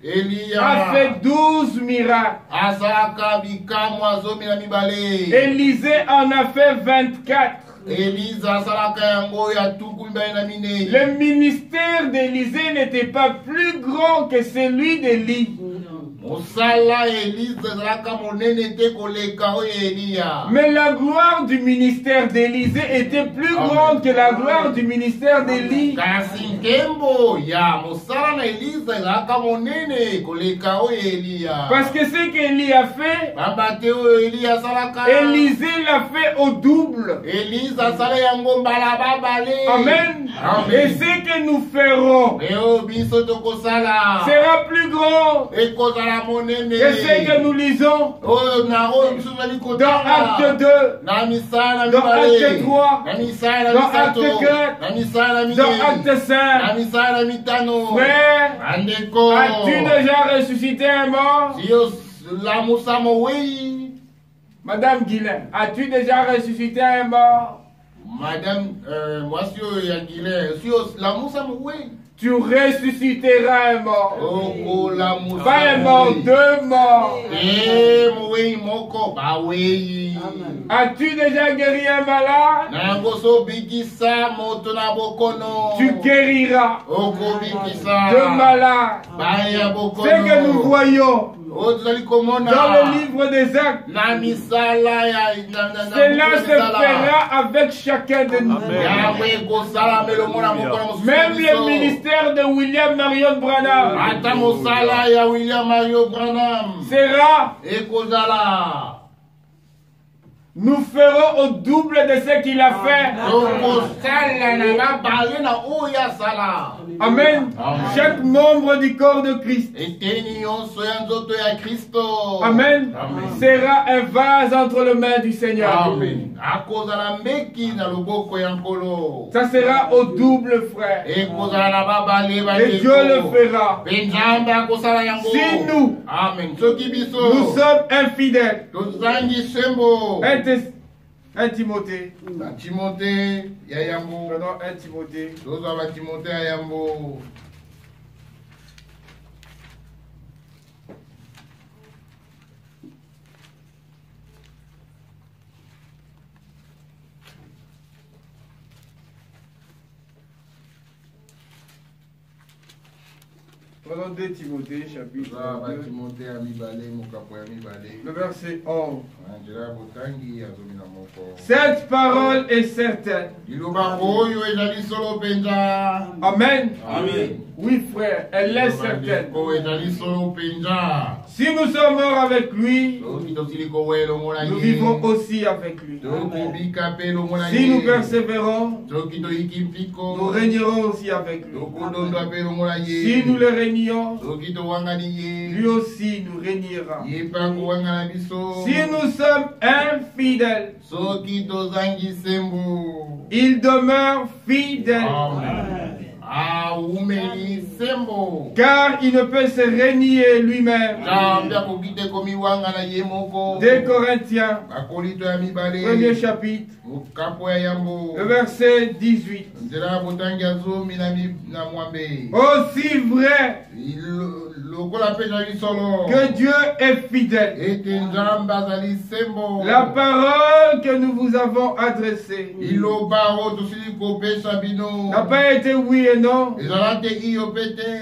Élie a fait 12 miracles. Élisée en a fait 24. Le ministère d'Élisée n'était pas plus grand que celui d'Élie. Mais la gloire du ministère d'Élisée était plus grande que la gloire du ministère d'Élie. Parce que ce qu'Élie a fait, Élisée l'a fait au double. Amen. Et ce que nous ferons sera plus grand que ce que nous lisons dans Acte 2, dans Acte 3, dans Acte 4, dans Acte 5. Frère, as-tu déjà ressuscité un mort? Madame Guilain, as-tu déjà ressuscité un mort?
Madame,
tu ressusciteras un mort. Pas un mort, 2 morts. As-tu déjà guéri un malade? Tu guériras 2 malades. C'est que nous voyons dans le livre des Actes, cela se fera avec chacun de nous. Même le ministère de William Marion Branham sera. Nous ferons au double de ce qu'il a fait. Amen. Chaque membre du corps de Christ. Amen. Sera un vase entre les mains du Seigneur. Ça sera au double, frère. Et Dieu le fera. Si nous sommes infidèles, 1 Timothée.
Timothée, Yayambo.
Prenons 1 Timothée.
Timothée, Yayambo.
Prenons 2 Timothée, chapitre 2. Le verset 11. Cette parole est certaine. Amen.
Amen.
Oui, frère, elle est certaine. Si nous sommes morts avec lui, nous vivons aussi avec lui. Si nous persévérons, nous régnerons aussi avec lui. Si nous le régnons, lui aussi nous régnera. Si nous sommes infidèles, il demeure fidèle. Car il ne peut se régner lui-même. 2 Corinthiens, 1er chapitre, le verset 18. Aussi vrai que Dieu est fidèle. La parole que nous vous avons adressée n'a pas été oui et non,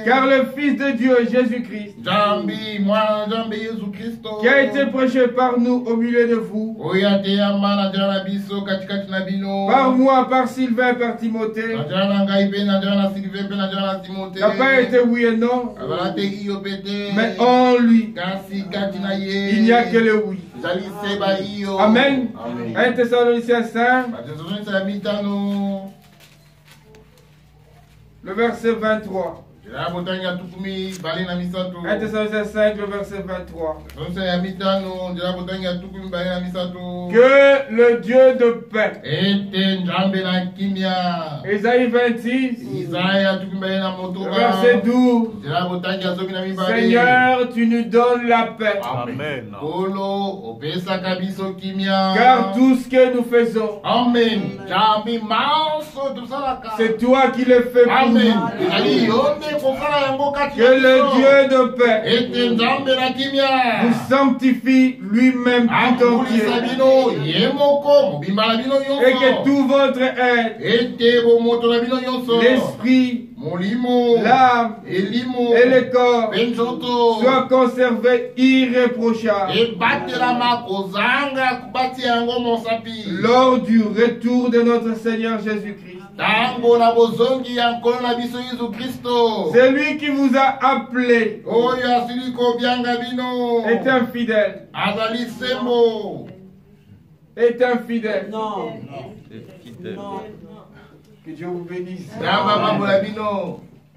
car le Fils de Dieu, Jésus-Christ, qui a été prêché par nous au milieu de vous, par moi, par Sylvain, par Timothée, n'a pas été oui et non, mais en lui, il n'y a que le oui. Amen. 1 Thessaloniciens 5, le verset 23. 1 Thessaloniciens 5, le verset 23. Que le Dieu de paix. Ésaïe 26, verset 12. Seigneur, tu nous donnes la paix.
Amen.
Car tout ce que nous faisons, c'est toi qui le fais pour nous. Que le Dieu de paix vous sanctifie lui-même tout entier, et que tout votre être, l'esprit, l'âme et le corps soient conservés irréprochables lors du retour de notre Seigneur Jésus-Christ. C'est lui qui vous a appelé est infidèle. Est infidèle.
Non.
Que Dieu vous bénisse.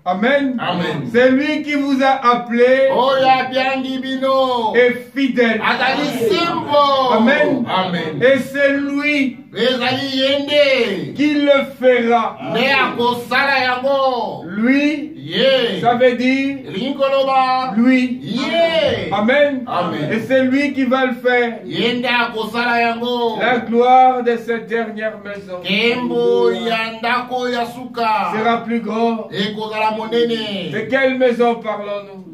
Amen.
Amen.
C'est lui qui vous a appelé est fidèle. Amen.
Amen.
Et c'est lui qui le fera. Lui, ça veut dire lui. Amen.
Amen.
Et c'est lui qui va le faire. La gloire de cette dernière maison sera plus grande. De quelle maison parlons-nous?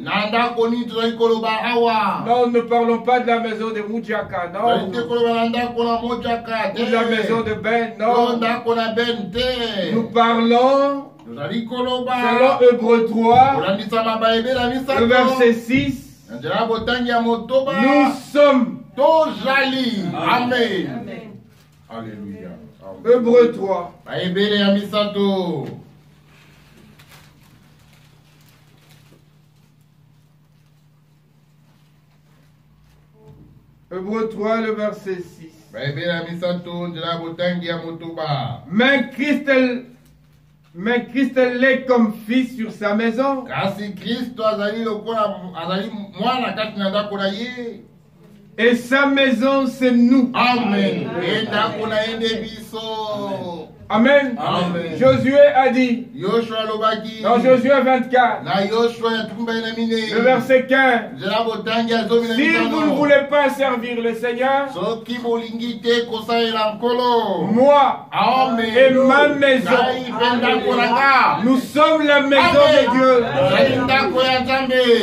Non, ne parlons pas de la maison de Mujaka, non. Ou de la maison de Ben, non. Nous parlons, selon Hébreux 3, le verset 6, nous sommes.
Amen. Alléluia.
Hébreux 3. Hébreux 3, le verset 6. Mais Christ l'est comme fils sur sa maison. Et sa maison, c'est nous.
Amen.
Amen.
Amen.
Josué a dit, dans Josué 24, le verset 15, si vous ne voulez pas servir le Seigneur, moi et ma maison, nous sommes la maison de Dieu.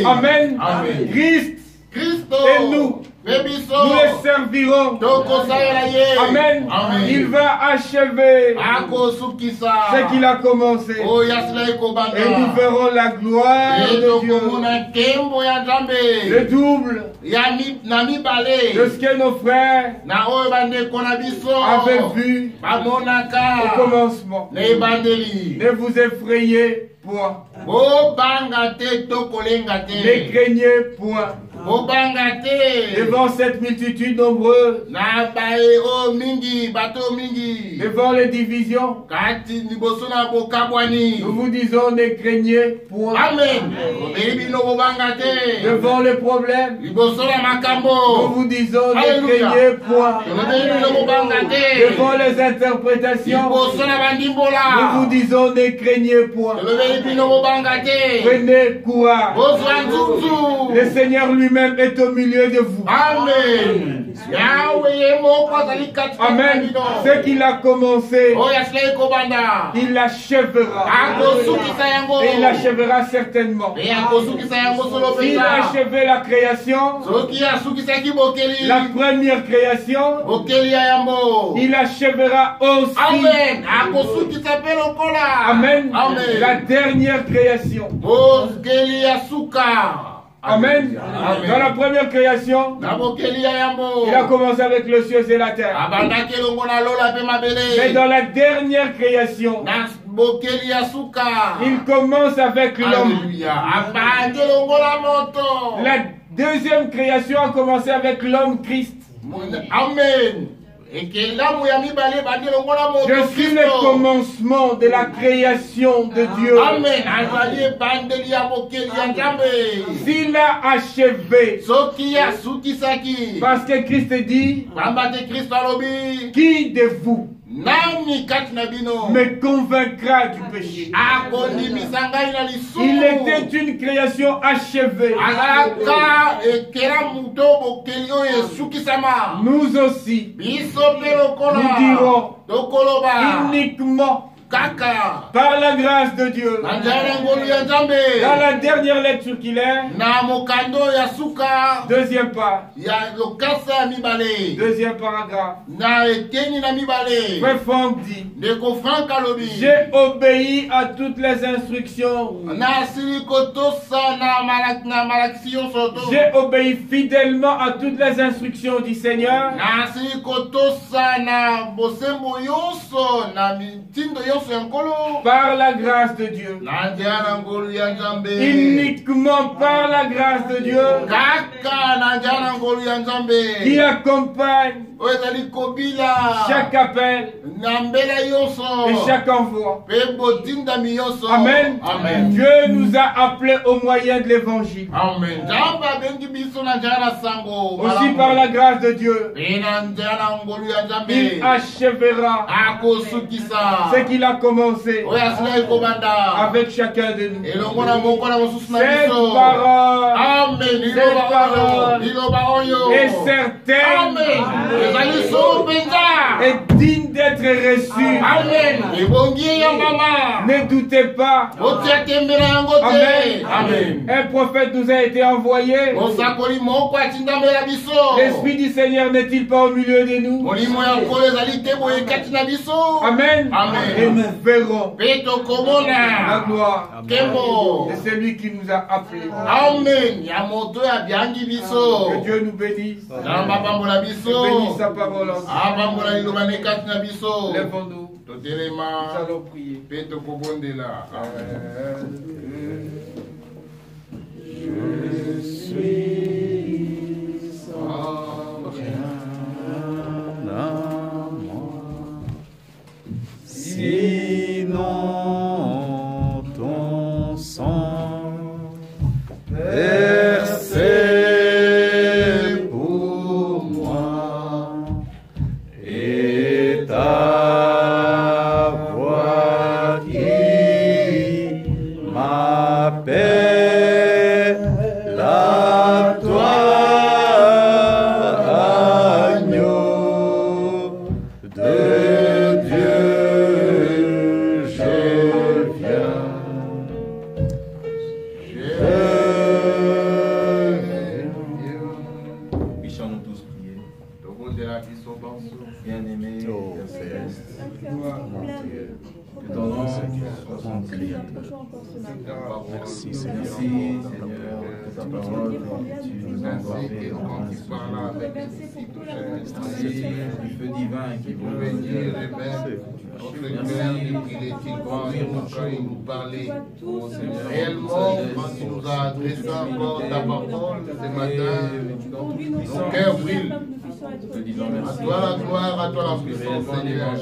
Amen.
Amen.
Christ et nous les servirons. Amen.
Amen.
Il va achever ce qu'il a commencé. Et nous verrons la gloire de Dieu. Le double de ce que nos frères avaient vu au commencement. Ne vous effrayez point. Ne craignez point. Devant cette multitude nombreuse, devant les divisions, nous vous disons ne craignez point. Devant les problèmes, nous vous disons ne craignez point. Devant les interprétations, nous vous disons ne craignez point. Prenez courage. Le Seigneur lui-même lui-même est au milieu de vous.
Amen.
Amen. Ce qu'il a commencé, il l'achèvera. Et il l'achèvera certainement. Il a achevé la création, la première création, il achèvera aussi. Amen. La dernière création. Amen. Dans la première création, il a commencé avec le ciel et la terre. Mais dans la dernière création, il commence avec l'homme. La deuxième création a commencé avec l'homme Christ.
Amen.
Je suis le commencement de la création de Dieu. S'il a achevé, parce que Christ dit, qui de vous me convaincra du péché? Il était une création achevée. Nous aussi, nous dirons uniquement par la grâce de Dieu. Dans la dernière lecture qu'il est, deuxième part, deuxième paragraphe, Frère Franck dit, j'ai obéi à toutes les instructions. J'ai obéi fidèlement à toutes les instructions du Seigneur. Par la grâce de Dieu. Uniquement par la grâce de Dieu qui accompagne chaque appel et chaque envoi. Amen.
Amen.
Dieu nous a appelés au moyen de l'évangile.
Amen.
Aussi par la grâce de Dieu, il achèvera ce qu'il a commencé avec chacun de nous. Cette parole est certaine et digne d'être reçue. Ne doutez pas. Amen. Un prophète nous a été envoyé. L'Esprit du Seigneur n'est-il pas au milieu de nous? Amen. Et nous verrons la gloire de celui qui nous a appelés. Que Dieu nous bénisse. Bénisse sa parole. Lèvons-nous. Nous allons prier. Je suis sans rien à moi, sinon ton sang versé pour moi et ta voix qui m'appelle à toi, agneau de Dieu, je viens.
Puissions-nous tous prier. Bien-aimé, Père Céleste, que ton nom soit prié. Merci Seigneur, que ta parole que tu nous as envoyée merci du feu divin qui veut venir. Merci qu'il est-il conduire nos cœurs et nous parler. Réellement, quand tu nous as adressé encore ta parole ce matin, nos cœurs brillent. À toi la gloire, à toi la puissance, Seigneur.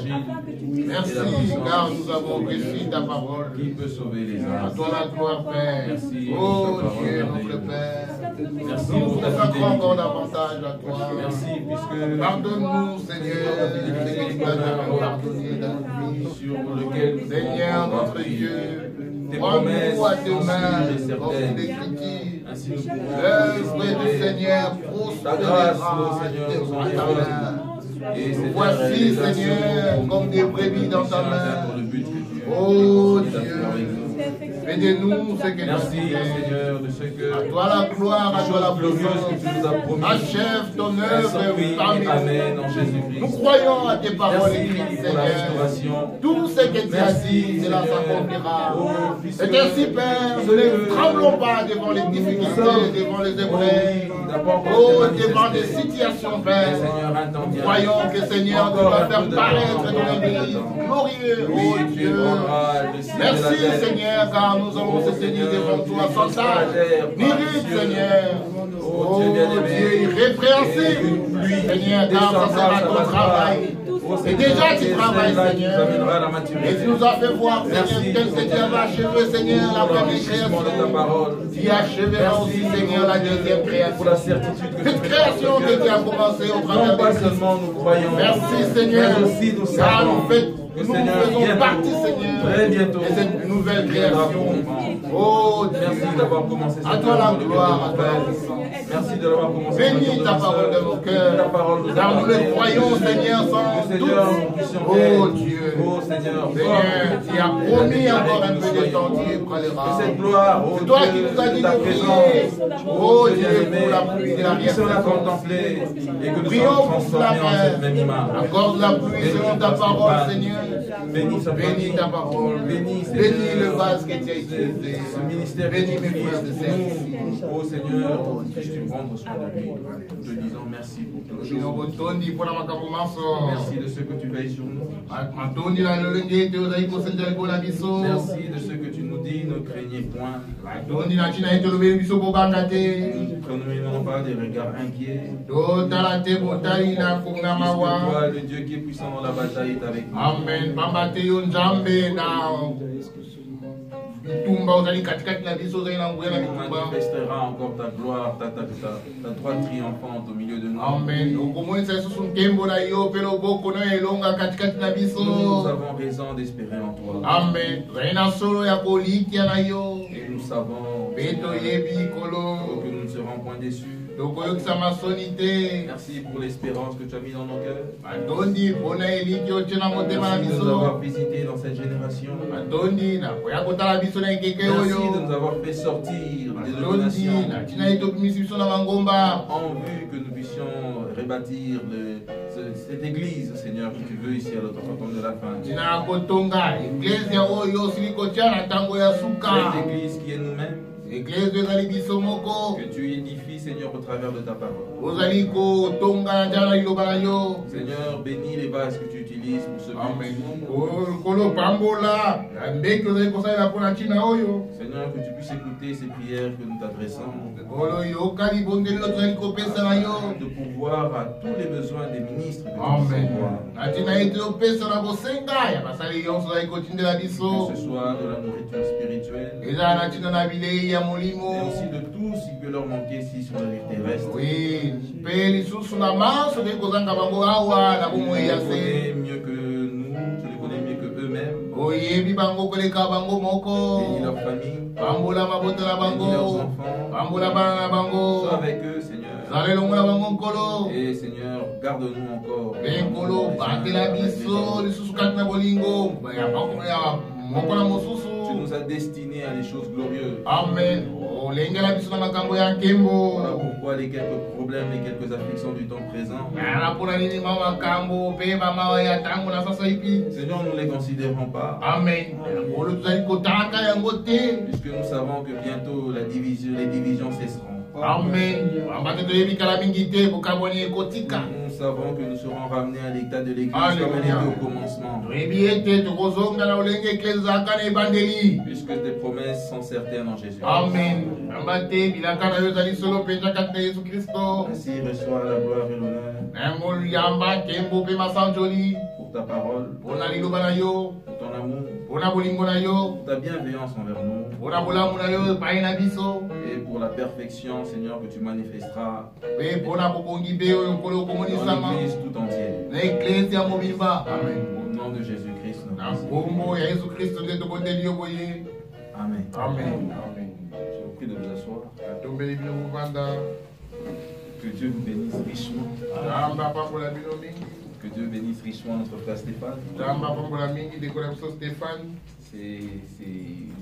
Merci car nous avons reçu ta parole. Qui peut sauver les âmes? À toi la gloire, Père. Merci. Oh Dieu, notre Père. Merci. Nous te sacrons encore davantage à toi. Merci puisque pardonne-nous, Seigneur, de ce que tu vas nous pardonner dans notre vie, sur lequel Seigneur, notre Dieu, tes promesses à tes mains, dans l'écriture.
Ainsi nous pouvons
l'œuvre du Seigneur
ta grâce, ô Seigneur, nous en et
voici, Seigneur, comme des brebis dans ta main. Oh Dieu, aidez-nous ce que
merci, Seigneur, de ce que
à toi la gloire, à toi la
glorieuse que tu nous as promis.
Achève ton œuvre parmi
Amen, en Jésus-Christ.
nous croyons à tes paroles
écrites, Seigneur.
Tout ce que tu as dit, cela s'accomplira. C'est ainsi, Père, nous ne tremblons pas devant les difficultés, devant les épreuves. Oh, devant des situations, Père. Nous croyons que, Seigneur, tu vas faire paraître ton Église glorieux, oh Dieu. Merci, Seigneur, car nous avons se tenir devant toi sans tâche, ni rite, Seigneur. Oh Dieu, irrépréhensible, Seigneur, car ça sera ton travail. Et déjà tu travailles, Seigneur. Et tu nous as fait voir, Seigneur, tel que tu avais achevé, Seigneur, la première création. Tu achèveras aussi, Seigneur, la deuxième création. Cette création que tu as commencé au travers de nous. Merci, Seigneur. Car nous faisons partie, Seigneur, de cette nouvelle création. Oh,
merci d'avoir commencé cette
à toi la gloire, à toi la puissance.
Merci de l'avoir commencé.
Bénis ta parole de nos cœurs. Car nous le croyons, Seigneur, sans doute. Oh Dieu.
Oh Seigneur.
Seigneur, tu as promis encore un peu de temps, tu prendras.
Cette gloire.
C'est toi qui nous as dit de prier. Oh Dieu, pour la pluie de la
vie. Nous la contempler et que nous
prions
soyons transformés en cette même image.
Accorde la pluie selon ta parole, Seigneur.
Bénis
ta parole. Bénis le vase que tu as utilisé.
Ce ministère,
bénis mes frères et sœurs.
Oh Seigneur, puisses-tu prendre soin de lui. Nous te disons merci pour toutes choses. Merci de ce que tu veilles sur nous. Merci de ce que tu nous dis, ne craignez point. Ne prenons pas des regards inquiets. Puisque toi, le Dieu qui est puissant dans la bataille, est avec nous.
Amen. Tu
manifesteras encore ta gloire, ta droite triomphante au milieu de nous.
Amen.
Nous avons raison d'espérer en toi.
Amen.
Et nous savons que nous ne serons point déçus. Merci pour l'espérance que tu as mis dans nos cœurs. Merci de nous avoir visités dans cette génération. Merci de nous avoir fait sortir des dominations en vue que nous puissions rebâtir cette église, Seigneur, que tu veux ici à l'autre temps de la fin. Cette église qui est nous-mêmes. Que tu édifies, Seigneur, au travers de ta parole. Seigneur, bénis les vases que tu utilises pour ce but. Seigneur, que tu puisses écouter ces prières que nous t'adressons. De pouvoir à tous les besoins des ministres que tu puisses voir. Que ce soit de la nourriture spirituelle. Et aussi de tout ce qui peut leur manquer ici sur la vie terrestre.
Oui.
Tu connais mieux que nous, tu les connais mieux que eux-mêmes. Bénis leur famille. Bénis leurs enfants. Sois avec eux, Seigneur. Et Seigneur, garde-nous encore. Tu nous as destinés à des choses glorieuses.
Amen.
Voilà pourquoi les quelques problèmes, les quelques afflictions du temps présent. Seigneur, nous ne les considérons pas.
Amen.
Puisque nous savons que bientôt les divisions cesseront.
Amen.
Nous savons que nous serons ramenés à l'état de l'église comme elle était au commencement. Puisque tes promesses sont certaines en Jésus.
Amen.
Ainsi reçois la gloire et l'honneur pour ta parole, pour ton amour, pour ta bienveillance envers nous et pour la perfection, Seigneur, que tu manifesteras dans l'église tout entière.
Amen.
Au nom de Jésus-Christ.
Amen.
Amen.
Amen.
prie de vous asseoir. Que Dieu vous bénisse richement. Que Dieu bénisse richement notre frère Stéphane. C'est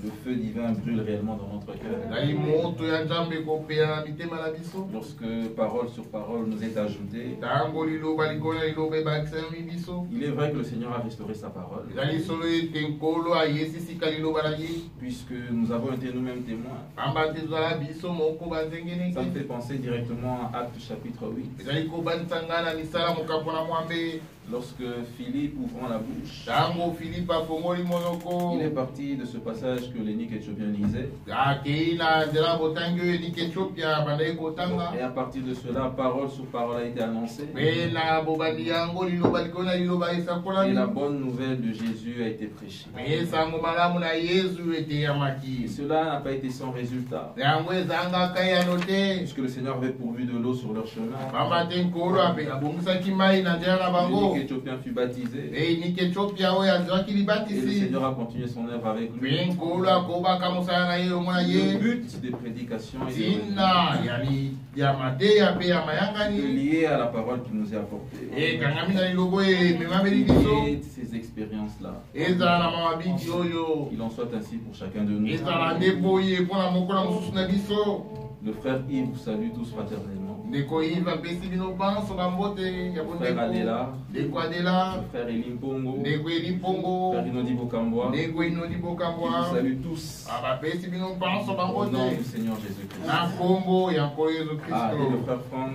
le feu divin brûle réellement dans notre cœur. Lorsque parole sur parole nous est ajoutée, il est vrai que le Seigneur a restauré sa parole. Puisque nous avons été nous-mêmes témoins. Ça me fait penser directement à Actes chapitre 8. Lorsque Philippe ouvrant la bouche, il est parti de ce passage que l'énigme éthiopien lisait. Et à partir de cela, parole sur parole a été annoncée. Et la bonne nouvelle de Jésus a été prêchée. Et cela n'a pas été sans résultat. Puisque le Seigneur avait pourvu de l'eau sur leur chemin. Éthiopien fut baptisé. Et le Seigneur a continué son œuvre avec lui. Le but des prédications est lié à la parole qui nous est apportée. Et ces expériences-là, il en soit ainsi pour chacun de nous. Le frère Yves vous salue tous fraternellement. Le frère Adela, le frère Elim Pongo, le frère Inodi Bokamboa, qui vous salue tous au nom du Seigneur Jésus-Christ. Ah, et le frère Franck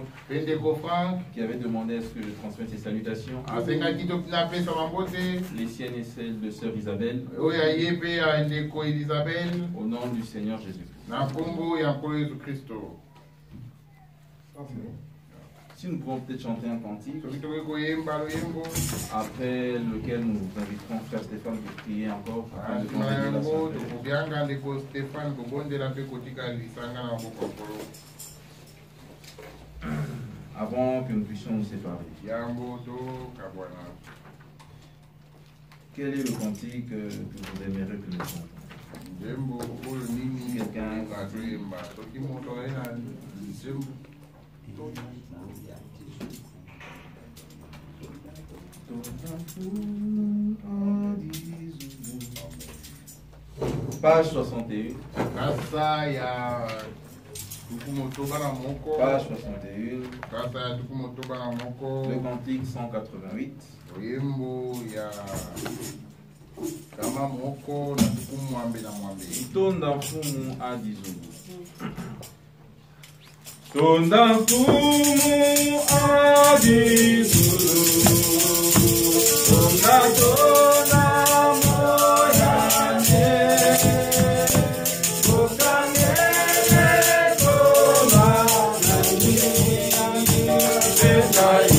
qui avait demandé à ce que je transmette ses salutations, les siennes et celles de sœur Isabelle, au nom du Seigneur Jésus-Christ. Si nous pouvons peut-être chanter un cantique, après lequel nous inviterons frère Stéphane pour prier encore afin de continuer la avant que nous puissions nous séparer. Quel est le cantique que vous aimeriez que nous chantions? Quelqu'un page 61. Page 61. Le cantique 188. Tonda mfumu adizulu. Tonda mfumu adizulu. Tonda tonda moyane. Okangele toma nani. Sekai.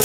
Oh,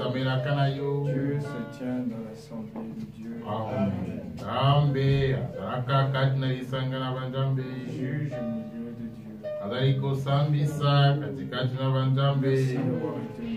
Dieu se tient dans l'assemblée de Dieu.
Amen.
Juge au milieu de Dieu.
Merci d'avoir
été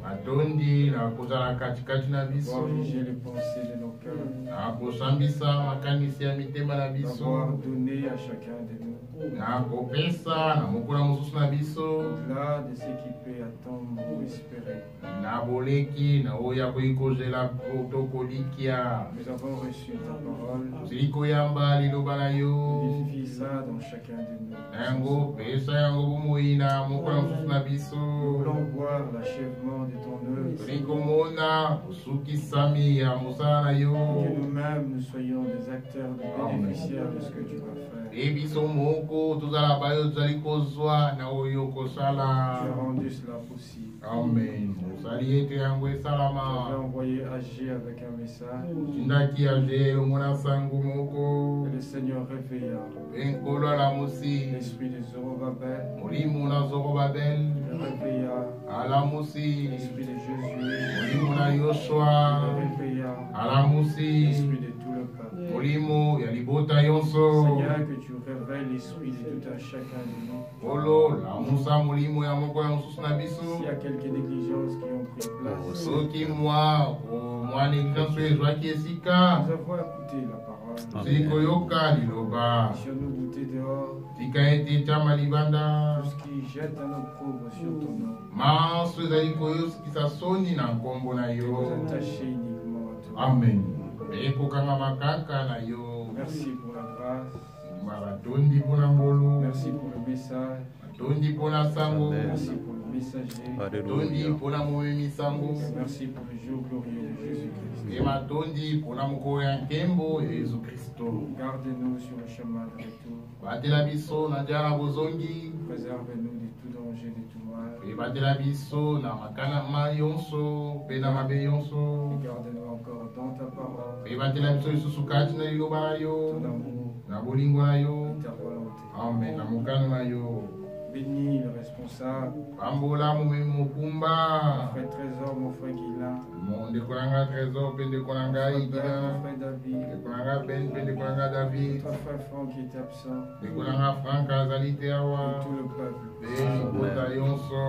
matondi na kozala katikati na biso
corriger les pensées de nos cœurs,
na kosambisa makanisi ya mitema na biso,
d'avoir donné à chacun de nous
na kopesa na mokolo mosusu na biso,
au-delà de ce qui peut attendre ou espérer.
na boleki na oya koikozela tokolikia.
Nous avons reçu ta parole,
ozili koyamba liloba na yo,
vivifie ça dans chacun de nous.
yango pesa yango bomoi na mokolo mosusu na biso.
Nous voulons voir l'achèvement de ton œuvre,
toli komona kosukisami ya mosala na yo,
que nous-mêmes nous soyons des acteurs, des bénéficiaires de ce que tu vas faire.
e biso moko tozala bayo tozali kozwa na oyo kosala.
Tu as rendu cela possible.
Amen. Osali ete yango
Tu
esalama.
avais envoyé agir avec un message,
Tindaki age longona sango moko,
et le Seigneur réveilla
enkolo alamusi,
l'esprit de Zorobabel,
molimo na Zorobabel,
il réveilla
alamusi,
l'esprit de Josué,
molimo na
il
Yoshua,
réveilla
alamusi,
l'esprit de tout le peuple.
molimo ya libota yonso.
Seigneur, que tu révèles l'esprit de tout un chacun de nous.
Olo lamusa molimo ya moko ya mosusu na
S'il y
biso.
a quelques négligences qui ont pris place,
Soki mwa négligence ezwaki esika,
nous avons écouté la parole.
tozali koyoka liloba.
Laissons-nous goûter dehors
Tika ete chama libanda.
tout ce qui jette un opprobre sur ton nom.
Maso ezali koyosikisa soni na nkombo na
Nous
yo.
attacher uniquement à toi.
Amen. Ekokanga makaka na yo.
Merci pour la grâce.
Batondi mpona ngolu,
Merci pour le message.
batondi mpona sango,
Merci pour le messager.
batondi mpona momemi sango,
Merci pour le jour glorieux de Jésus-Christ.
e batondi mpona mokolo ya nkembo ya Yesu Kristo.
Garde-nous sur le chemin de retour.
Batela biso na njala na bozongi,
Préserve-nous de tout danger, de tout mal.
e batela biso na makanama yonso mpe na mabe yonso,
Et garde-nous encore dans ta parole,
e batela biso lisusu kati na liloba na yo,
ton amour
na bolingo na yo.
et ta volonté.
Amen. Na mokano na yo.
Bénis le responsable.
Pambola Mukumba.
Mon frère Trésor, mon frère Guilain.
Mon décolanga Trésor, Ben décolanga Guilain.
Mon frère David.
Décolanga Ben décolanga David.
Notre frère Franck qui était absent.
Décolanga Franck Azalité Awa.
Et tout le peuple.
Ben Kotayonso.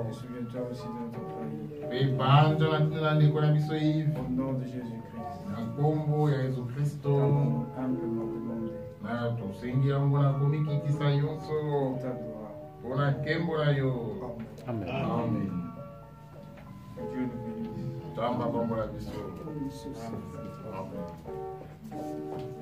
Et souviens-toi aussi de notre famille.
Ben Banja la décolanga Bisoïf.
Au nom de Jésus-Christ.
Nakombo ya Jésus Christo.
Humblement demandé.
Na tosengi yango na komikitisa yonso.
Ta gloire.
Pona kembo na yo.
Amen.
Amen.
Que Dieu nous bénisse.
Tamba kombo la biso.
Amen.
Amen.